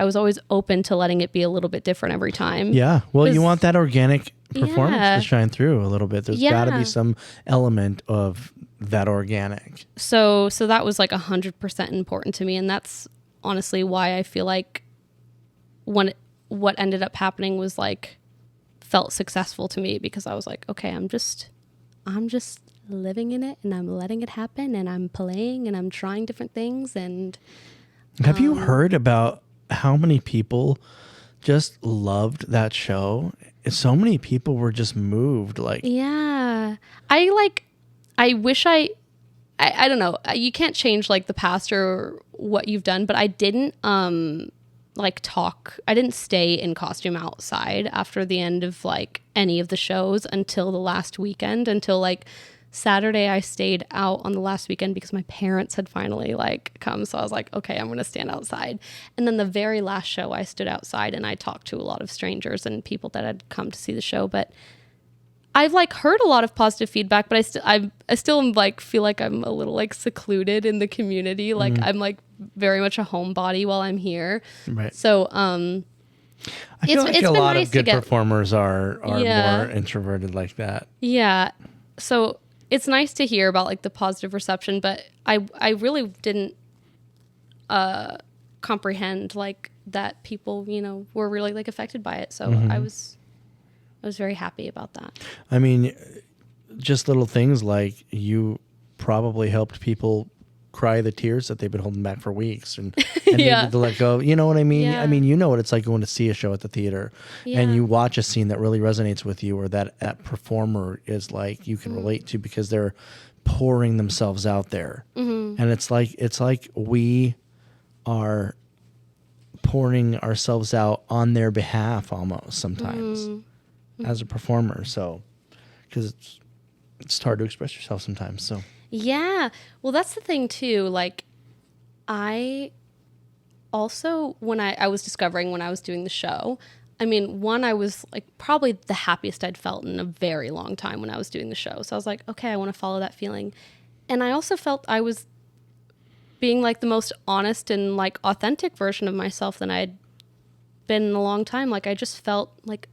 open to letting it be a little bit different every time. Yeah. Well, you want that organic performance to shine through a little bit. There's got to be some element of that organic. So that was like 100% important to me. And that's honestly why I feel like what ended up happening was like felt successful to me, because I was like, okay, I'm just living in it and I'm letting it happen and I'm playing and I'm trying different things. And have you heard about how many people just loved that show? So many people were just moved. Like, yeah, I wish I don't know. You can't change like the past or what you've done, but I didn't I didn't stay in costume outside after the end of like any of the shows until the last weekend, until like Saturday. I stayed out on the last weekend because my parents had finally like come. So I was like, okay, I'm going to stand outside. And then the very last show I stood outside and I talked to a lot of strangers and people that had come to see the show. But I've like heard a lot of positive feedback, but I still like feel like I'm a little like secluded in the community. Like I'm like very much a homebody while I'm here. Right. So I feel like a lot of good performers are more introverted like that. Yeah. So it's nice to hear about like the positive reception, but I really didn't comprehend like that people, were really like affected by it. So I was very happy about that. I mean, just little things like you probably helped people cry the tears that they've been holding back for weeks and needed to let go. You know what I mean? Yeah. I mean, you know what it's like going to see a show at the theater and you watch a scene that really resonates with you, or that performer is like you can relate to because they're pouring themselves out there. And it's like we are pouring ourselves out on their behalf almost sometimes as a performer. So, because it's hard to express yourself sometimes. So yeah, well, that's the thing too. Like, I also, when I was discovering when I was doing the show, I mean, one, I was like probably the happiest I'd felt in a very long time when I was doing the show. So I was like, okay, I want to follow that feeling. And I also felt I was being like the most honest and like authentic version of myself than I had been in a long time. Like I just felt like,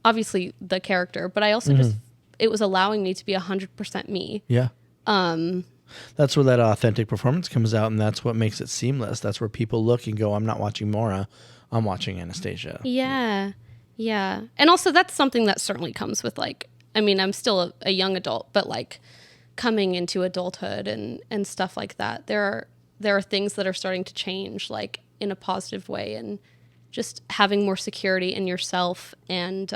obviously the character, but I also just, it was allowing me to be 100% me. Yeah. That's where that authentic performance comes out, and that's what makes it seamless. That's where people look and go, I'm not watching Maura, I'm watching Anastasia. Yeah. Yeah. And also that's something that certainly comes with like, I mean, I'm still a young adult, but like coming into adulthood and stuff like that, there are things that are starting to change like in a positive way, and just having more security in yourself and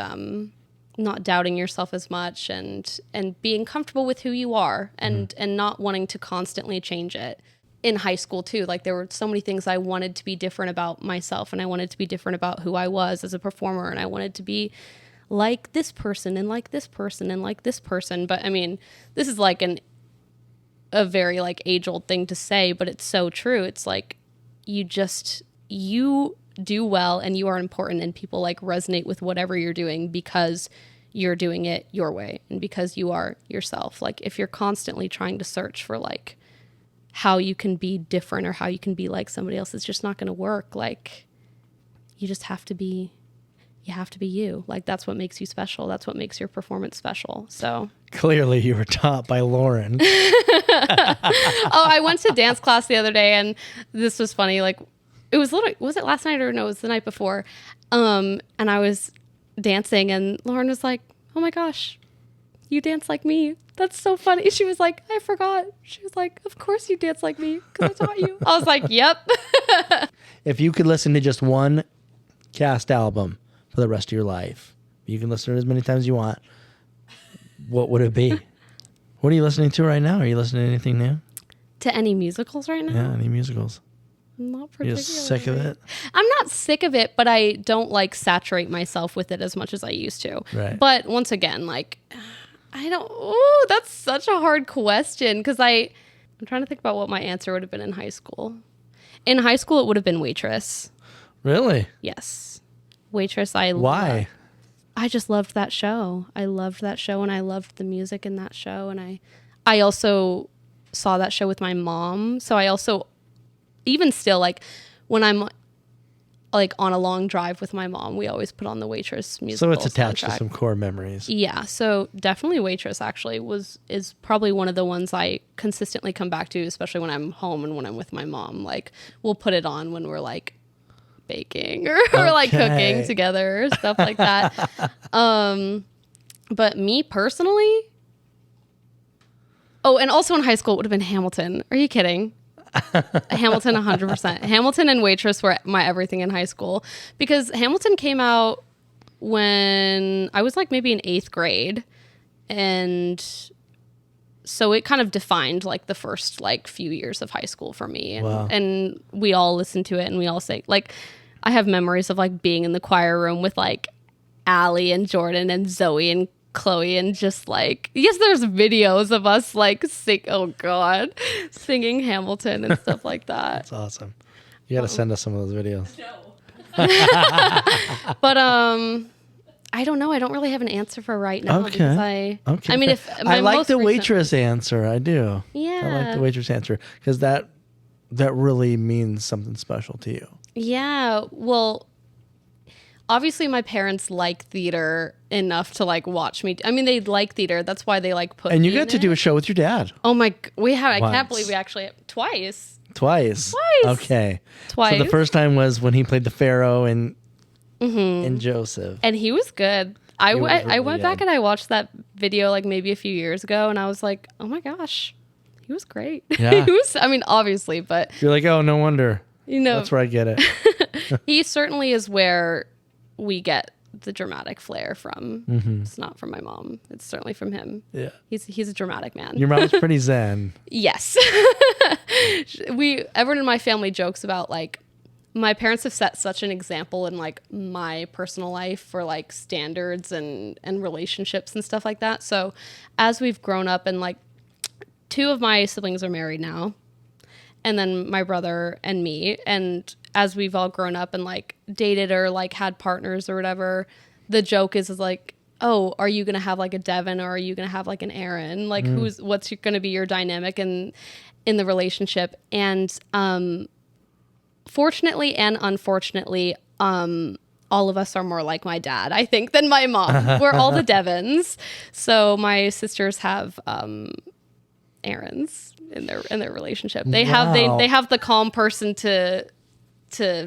not doubting yourself as much and being comfortable with who you are and not wanting to constantly change it. In high school too, like there were so many things I wanted to be different about myself, and I wanted to be different about who I was as a performer, and I wanted to be like this person and like this person and like this person. But I mean, this is like a very like age-old thing to say, but it's so true. It's like you do well and you are important, and people like resonate with whatever you're doing because you're doing it your way and because you are yourself. Like if you're constantly trying to search for like how you can be different or how you can be like somebody else, it's just not going to work. Like you just have to be you. Like that's what makes you special. That's what makes your performance special. So Clearly you were taught by Lauren. oh, I went to dance class the other day, and this was funny. Like it was was it last night or no, it was the night before. And I was dancing and Lauren was like, oh my gosh, you dance like me. That's so funny. She was like, I forgot. She was like, of course you dance like me because I taught you. I was like, yep. If you could listen to just one cast album for the rest of your life, you can listen to it as many times as you want, what would it be? What are you listening to right now? Are you listening to anything new? To any musicals right now? Yeah, any musicals? Not You're particularly. just sick of it? I'm not sick of it, but I don't like saturate myself with it as much as I used to. Right. But once again, like oh, that's such a hard question because I'm trying to think about what my answer would have been in high school. In high school, it would have been Waitress. Really? Yes. Waitress, Why? I just loved that show. I loved that show, and I loved the music in that show, and I also saw that show with my mom. So I also, even still, like when I'm like on a long drive with my mom, we always put on the Waitress musical. So it's attached soundtrack. to some core memories. Yeah, so definitely Waitress actually is probably one of the ones I consistently come back to, especially when I'm home and when I'm with my mom. Like we'll put it on when we're like baking or like cooking together or stuff like that. But me personally, oh, and also in high school it would have been Hamilton. Are you kidding? Hamilton 100%. Hamilton and Waitress were my everything in high school because Hamilton came out when I was like maybe in 8th grade, and so it kind of defined like the first like few years of high school for me. And, Wow. and we all listened to it and we all sang. Like I have memories of like being in the choir room with like Allie and Jordan and Zoe and Chloe, and just like, yes, there's videos of us like singing Hamilton and stuff like that. That's awesome. You got to send us some of those videos. But I don't know. I don't really have an answer for right now. Okay. Because I mean, if I like most the recent- Waitress answer. I do. Yeah. I like the Waitress answer because that really means something special to you. Yeah. Well, obviously my parents like theater enough to like watch me. I mean, they like theater. That's why they like put And you me got in to it. do a show with your dad. Oh my, we have, I Once. can't believe we actually, twice. Twice. Okay. Twice. So the first time was when he played the Pharaoh and Joseph. And he was good. I was went really back good. and I watched that video like maybe a few years ago, and I was like, oh my gosh, he was great. Yeah. He was, I mean, obviously, but You're like, oh, no wonder. you know, That's where I get it. he certainly is where we get the dramatic flair from. It's not from my mom. It's certainly from him. Yeah. He's a dramatic man. Your mom's pretty zen. Yes. Everyone in my family jokes about like, my parents have set such an example in like my personal life for like standards and relationships and stuff like that. So as we've grown up, and like 2 of my siblings are married now, and then my brother and me, and as we've all grown up and like dated or like had partners or whatever, the joke is like, oh, are you going to have like a Devin or are you going to have like an Aaron? Like what's going to be your dynamic in the relationship? And fortunately and unfortunately, all of us are more like my dad, I think, than my mom. We're all the Devins. So my sisters have Aarons in their relationship. They have the calm person to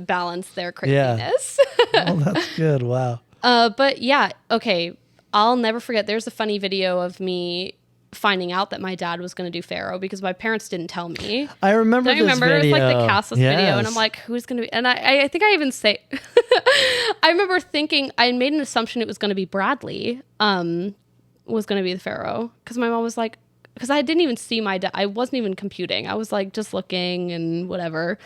balance their craziness. Oh, that's good. Wow. But yeah, okay. I'll never forget. There's a funny video of me finding out that my dad was going to do Pharaoh because my parents didn't tell me. I remember. Don't you remember? Video. It was like the castless video, Yes. and I'm like, who's going to be? And I think I even say, I remember thinking I made an assumption it was going to be Bradley. Was going to be the Pharaoh because my mom was like, because I didn't even see my dad. I wasn't even computing. I was like just looking and whatever.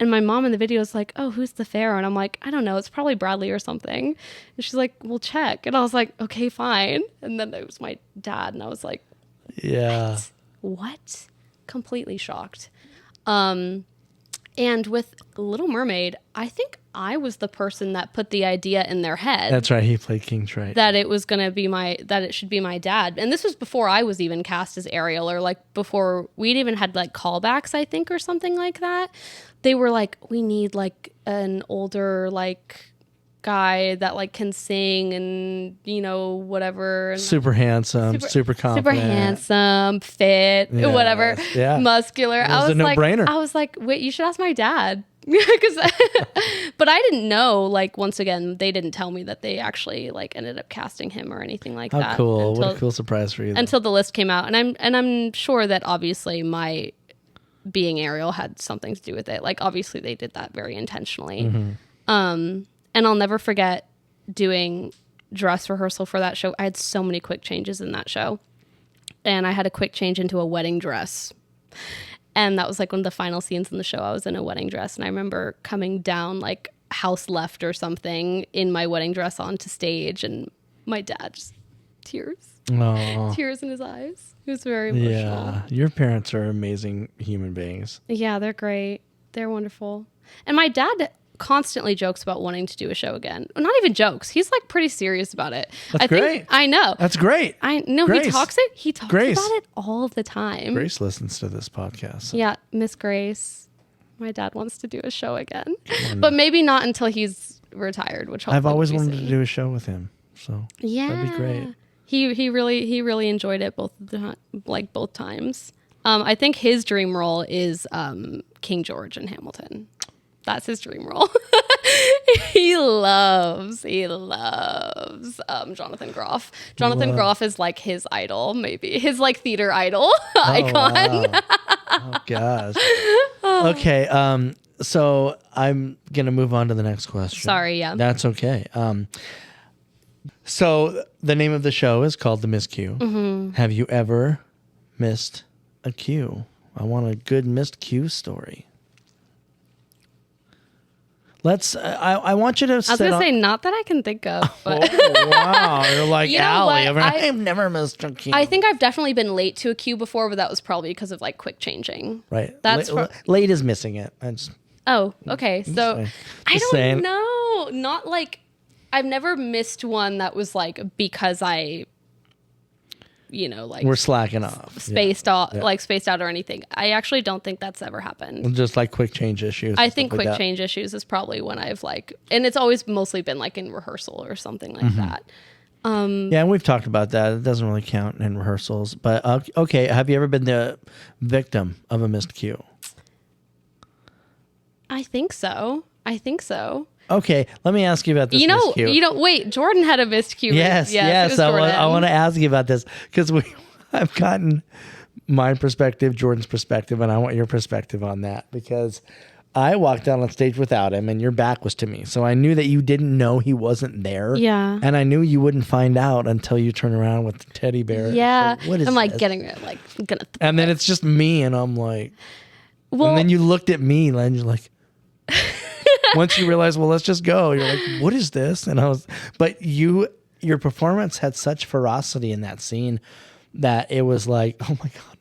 And my mom in the video is like, oh, who's the Pharaoh? And I'm like, I don't know. It's probably Bradley or something. And she's like, well, check. And I was like, okay, fine. And then it was my dad. And I was like, yeah. What? Completely shocked. And with Little Mermaid, I think I was the person that put the idea in their head. That's right. He played King Triton. That it was going to be that it should be my dad. And this was before I was even cast as Ariel, or like before we'd even had like callbacks, I think, or something like that. They were like, we need like an older like guy that like can sing and whatever. And super handsome, super confident, super handsome, fit, whatever, muscular. I was no-brainer. I was like, wait, you should ask my dad. But I didn't know, like, once again, they didn't tell me that they actually like ended up casting him or anything like that. How cool. What a cool surprise for you. Until the list came out. And I'm sure that obviously my being Ariel had something to do with it. Like, obviously they did that very intentionally. And I'll never forget doing dress rehearsal for that show. I had so many quick changes in that show. And I had a quick change into a wedding dress. And that was like one of the final scenes in the show. I was in a wedding dress. And I remember coming down like house left or something in my wedding dress onto stage. And my dad just tears in his eyes. It was very emotional. Yeah. Your parents are amazing human beings. Yeah, they're great. They're wonderful. And my dad constantly jokes about wanting to do a show again. Well, not even jokes. He's like pretty serious about it. That's great. I know. That's great. I know. Grace. He talks Grace. about it all the time. Grace listens to this podcast. So. Yeah, Miss Grace. My dad wants to do a show again, but maybe not until he's retired. Which I've always wanted to do a show with him. So yeah, that'd be great. He really enjoyed it both times. I think his dream role is King George in Hamilton. That's his dream role. He loves Jonathan Groff. Jonathan Groff is like his idol, maybe his like theater idol icon. Wow. Oh gosh. Okay. So I'm gonna move on to the next question. Sorry, yeah. That's okay. So the name of the show is called The Miss Q. Mm-hmm. Have you ever missed a Q? I want a good missed Q story. Let's. I want you to. I was gonna say not that I can think of. But Oh wow! You're like You know Allie. what? I've never missed a Q. I think I've definitely been late to a queue before, but that was probably because of like quick changing. Right. That's late is missing it. Oh, okay. So saying. I Just don't saying. know. Not like I've never missed one that was like because I, like We're slacking off. spaced out, spaced out or anything. I actually don't think that's ever happened. Just like quick change issues. I think quick change issues is probably when I've and it's always mostly been like in rehearsal or something like that. Yeah, and we've talked about that. It doesn't really count in rehearsals. But okay, have you ever been the victim of a missed cue? I think so. Okay, let me ask you about this missed cue. Wait, Jordan had a missed cue. Yes. I want to ask you about this because I've gotten my perspective, Jordan's perspective, and I want your perspective on that because I walked out on stage without him and your back was to me. So I knew that you didn't know he wasn't there. Yeah. And I knew you wouldn't find out until you turn around with the teddy bear. Yeah. So what is I'm like this? getting gonna. And then it's just me and I'm like, Well, and then you looked at me and you're like, once you realize, well, let's just go. You're like, what is this? And but your performance had such ferocity in that scene that it was like, oh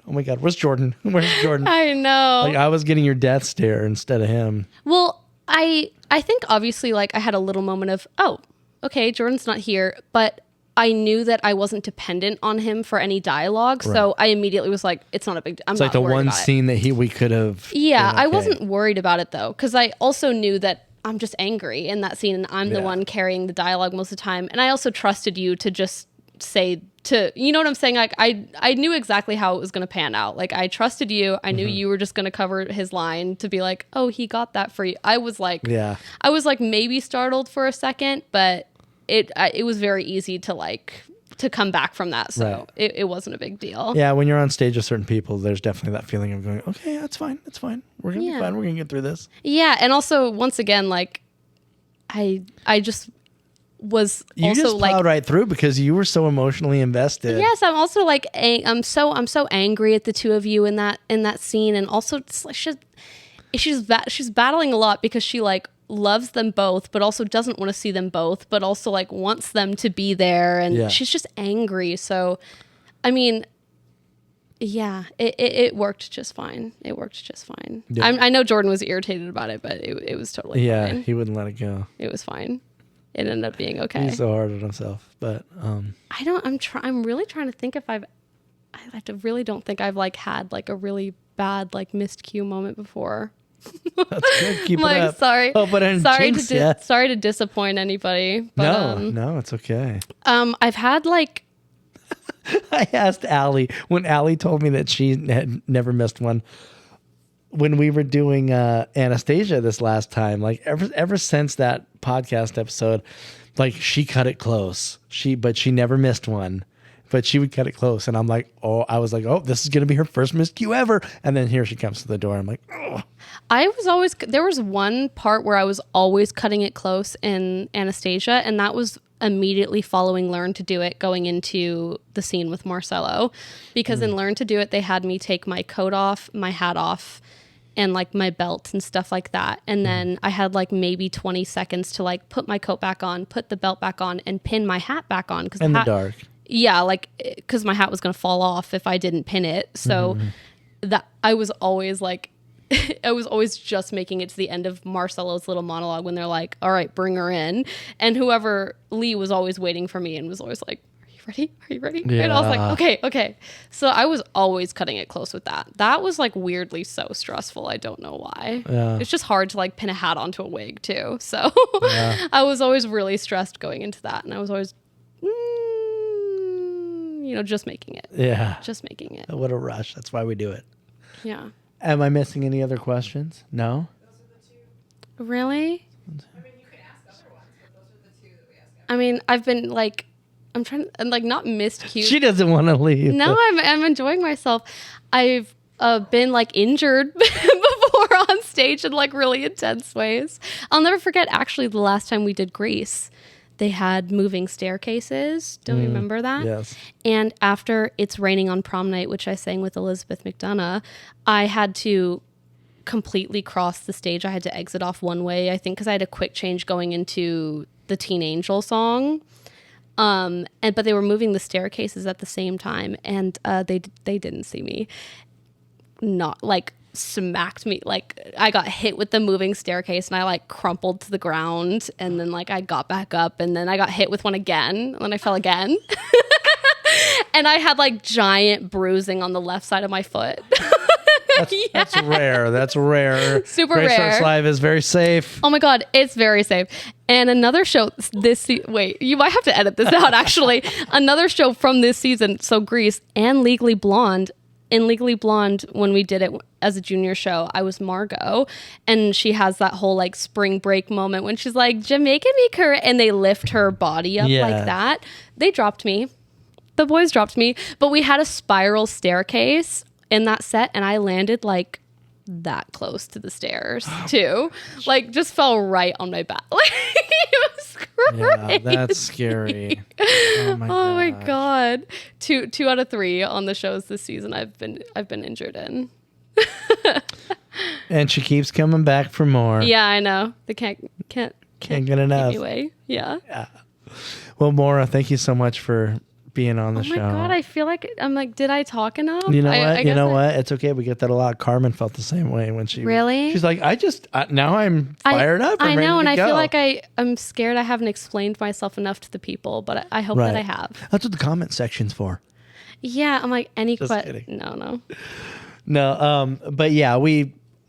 my God, where's Jordan? Where's Jordan? I know. Like I was getting your death stare instead of him. Well, I think obviously like I had a little moment of, oh, okay, Jordan's not here, but I knew that I wasn't dependent on him for any dialogue, so I immediately was like, it's not a big deal. I'm It's like not the worried one about it. scene that we could have. Yeah, been I okay. wasn't worried about it though, because I also knew that I'm just angry in that scene, and I'm the one carrying the dialogue most of the time. And I also trusted you to just say you know what I'm saying? Like I knew exactly how it was going to pan out. Like I trusted you. I knew you were just going to cover his line to be like, oh, he got that for you. I was like maybe startled for a second, but it was very easy to come back from that. So it wasn't a big deal. Yeah, when you're on stage with certain people, there's definitely that feeling of going, okay, that's fine. We're going to be fine. We're going to get through this. Yeah. And also, once again, like, I just was you also just plowed right through because you were so emotionally invested. Yes, I'm also like, I'm so angry at the two of you in that scene. And also, it's like she's battling a lot because she like loves them both, but also doesn't want to see them both, but also like wants them to be there, and she's just angry. So I mean, yeah, it worked just fine. It worked just fine. I know Jordan was irritated about it, but it was totally fine. He wouldn't let it go. It was fine. It ended up being okay. He's so hard on himself, but I'm really trying to think if I really don't think I've like had like a really bad like missed cue moment before. That's good. Keep it up. Sorry. Oh, but sorry to disappoint anybody. But, no, it's okay. I've had like. I asked Allie when Allie told me that she had never missed one. When we were doing Anastasia this last time, like ever since that podcast episode, like she cut it close. But she never missed one. But she would cut it close, and I was like, oh, this is gonna be her first miscue ever. And then here she comes to the door. I'm like, oh. There was one part where I was always cutting it close in Anastasia, and that was immediately following Learn to Do It, going into the scene with Marcelo, because in Learn to Do It, they had me take my coat off, my hat off, and like my belt and stuff like that. And then I had like maybe 20 seconds to like put my coat back on, put the belt back on, and pin my hat back on. In the dark. Yeah, like, because my hat was going to fall off if I didn't pin it. So that I was always like, I was always just making it to the end of Marcelo's little monologue when they're like, all right, bring her in. And Lee was always waiting for me and was always like, are you ready? Yeah. And I was like, okay. So I was always cutting it close with that. That was like weirdly so stressful. I don't know why. Yeah. It's just hard to like pin a hat onto a wig too. So I was always really stressed going into that. And I was always, just making it. Yeah. Just making it. What a rush. That's why we do it. Yeah. Am I missing any other questions? No? Those are the two. Really? I mean, you could ask other ones, but those are the two that we asked. I mean, I've been like, I'm trying to, like, not missed cues. She doesn't want to leave. No, I'm enjoying myself. I've been like injured before on stage in like really intense ways. I'll never forget actually the last time we did Grease. They had moving staircases. Don't you remember that? Yes. And after It's Raining on Prom Night, which I sang with Elizabeth McDonough, I had to completely cross the stage. I had to exit off one way, I think, because I had a quick change going into the Teen Angel song. But they were moving the staircases at the same time, and they didn't see me. Not like smacked me, like I got hit with the moving staircase and I like crumpled to the ground, and then like I got back up, and then I got hit with one again, and then I fell again. And I had like giant bruising on the left side of my foot. That's rare. That's rare. Super Grace rare. Arts Live is very safe. Oh my God, it's very safe. And another show wait, you might have to edit this out actually. Another show from this season, so Grease and Legally Blonde. In Legally Blonde, when we did it as a junior show, I was Margot, and she has that whole like spring break moment when she's like, Jamaica me correct, and they lift her body up like that. They dropped me. The boys dropped me, but we had a spiral staircase in that set, and I landed like that close to the stairs too. Like just fell right on my back. Like it was crazy. Yeah, that's scary. Oh my God. Two out of 3 on the shows this season I've been injured in. And she keeps coming back for more. Yeah, I know. They can't get enough. Anyway, yeah. Well, Maura, thank you so much for being on the Oh show. my God, I feel like I'm like, did I talk enough? You know what? I You guess know what? It's okay. We get that a lot. Carmen felt the same way when she Really? She's like, now I'm fired up. I I'm ready know, to and I go. feel like I'm scared I haven't explained myself enough to the people, but I hope that I have. That's what the comment section's for. Yeah, I'm like any Just kidding. No. No, but yeah,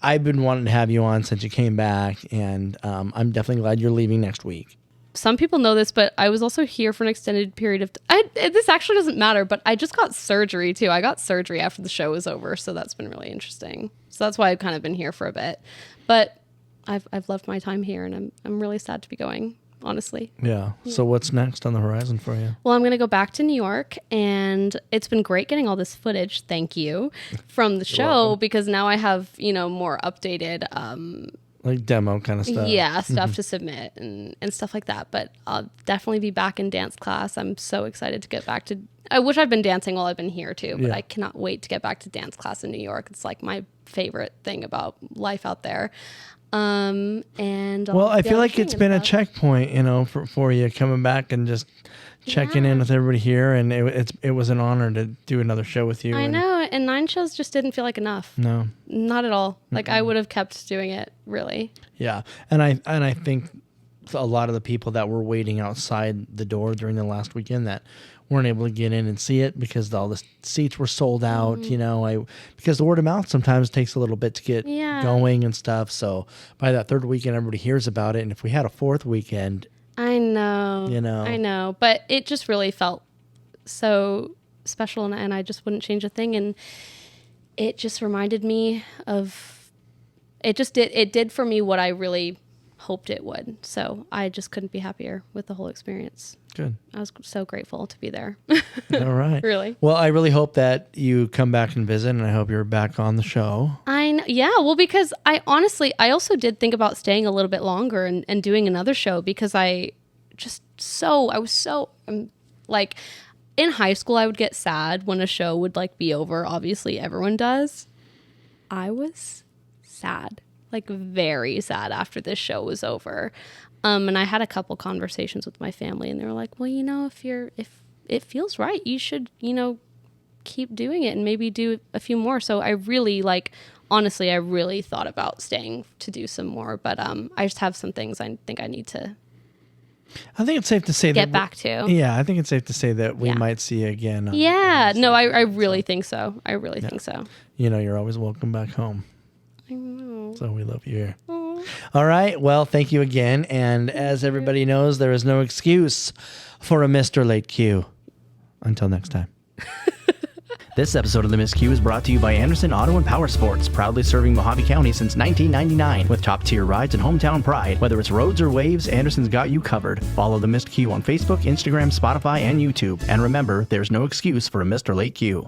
I've been wanting to have you on since you came back, and I'm definitely glad you're leaving next week. Some people know this, but I was also here for an extended period of this actually doesn't matter, but I just got surgery too. I got surgery after the show was over, so that's been really interesting. So that's why I've kind of been here for a bit. But I've loved my time here, and I'm really sad to be going, honestly. Yeah. So what's next on the horizon for you? Well, I'm going to go back to New York, and it's been great getting all this footage, thank you, from the show, welcome. because now I have, more updated Like demo kind of stuff. yeah, stuff to submit and stuff like that. But I'll definitely be back in dance class. I'm so excited to get back to. I wish I've been dancing while I've been here too, but Yeah. I cannot wait to get back to dance class in New York. It's like my favorite thing about life out there. And Well, I feel like auditioning it's and been a stuff. checkpoint, for you coming back and just checking in with everybody here, and it was an honor to do another show with you. I and- know, and 9 shows just didn't feel like enough. No. Not at all. Like I would have kept doing it, really. Yeah, and I think a lot of the people that were waiting outside the door during the last weekend that weren't able to get in and see it because all the seats were sold out. Because the word of mouth sometimes takes a little bit to get Yeah. going and stuff. So by that third weekend, everybody hears about it, and if we had a fourth weekend, I know. I know. But it just really felt so special, and I just wouldn't change a thing. And it just reminded me of, it did for me what I really hoped it would. So I just couldn't be happier with the whole experience. good. I was so grateful to be there. All right. Really. Well, I really hope that you come back and visit, and I hope you're back on the show. Yeah, well, because I also did think about staying a little bit longer and doing another show, because like in high school, I would get sad when a show would like be over. Obviously, everyone does. I was sad, like very sad after this show was over. And I had a couple conversations with my family, and they were like, well, if it feels right, you should, keep doing it and maybe do a few more. So I really honestly, I really thought about staying to do some more, but I just have some things I think I need to I think it's safe to say get back to. Yeah, I think it's safe to say that we Yeah. might see you again. Yeah, no, I really think so. I really think so. You're always welcome back home. I know. So we love you here. All right. Well, thank you again. And as everybody knows, there is no excuse for a Mr. Late Q. Until next time. This episode of The Miss Q is brought to you by Anderson Auto and Power Sports, proudly serving Mojave County since 1999 with top-tier rides and hometown pride. Whether it's roads or waves, Anderson's got you covered. Follow The Miss Q on Facebook, Instagram, Spotify, and YouTube. And remember, there's no excuse for a Mr. Late Q.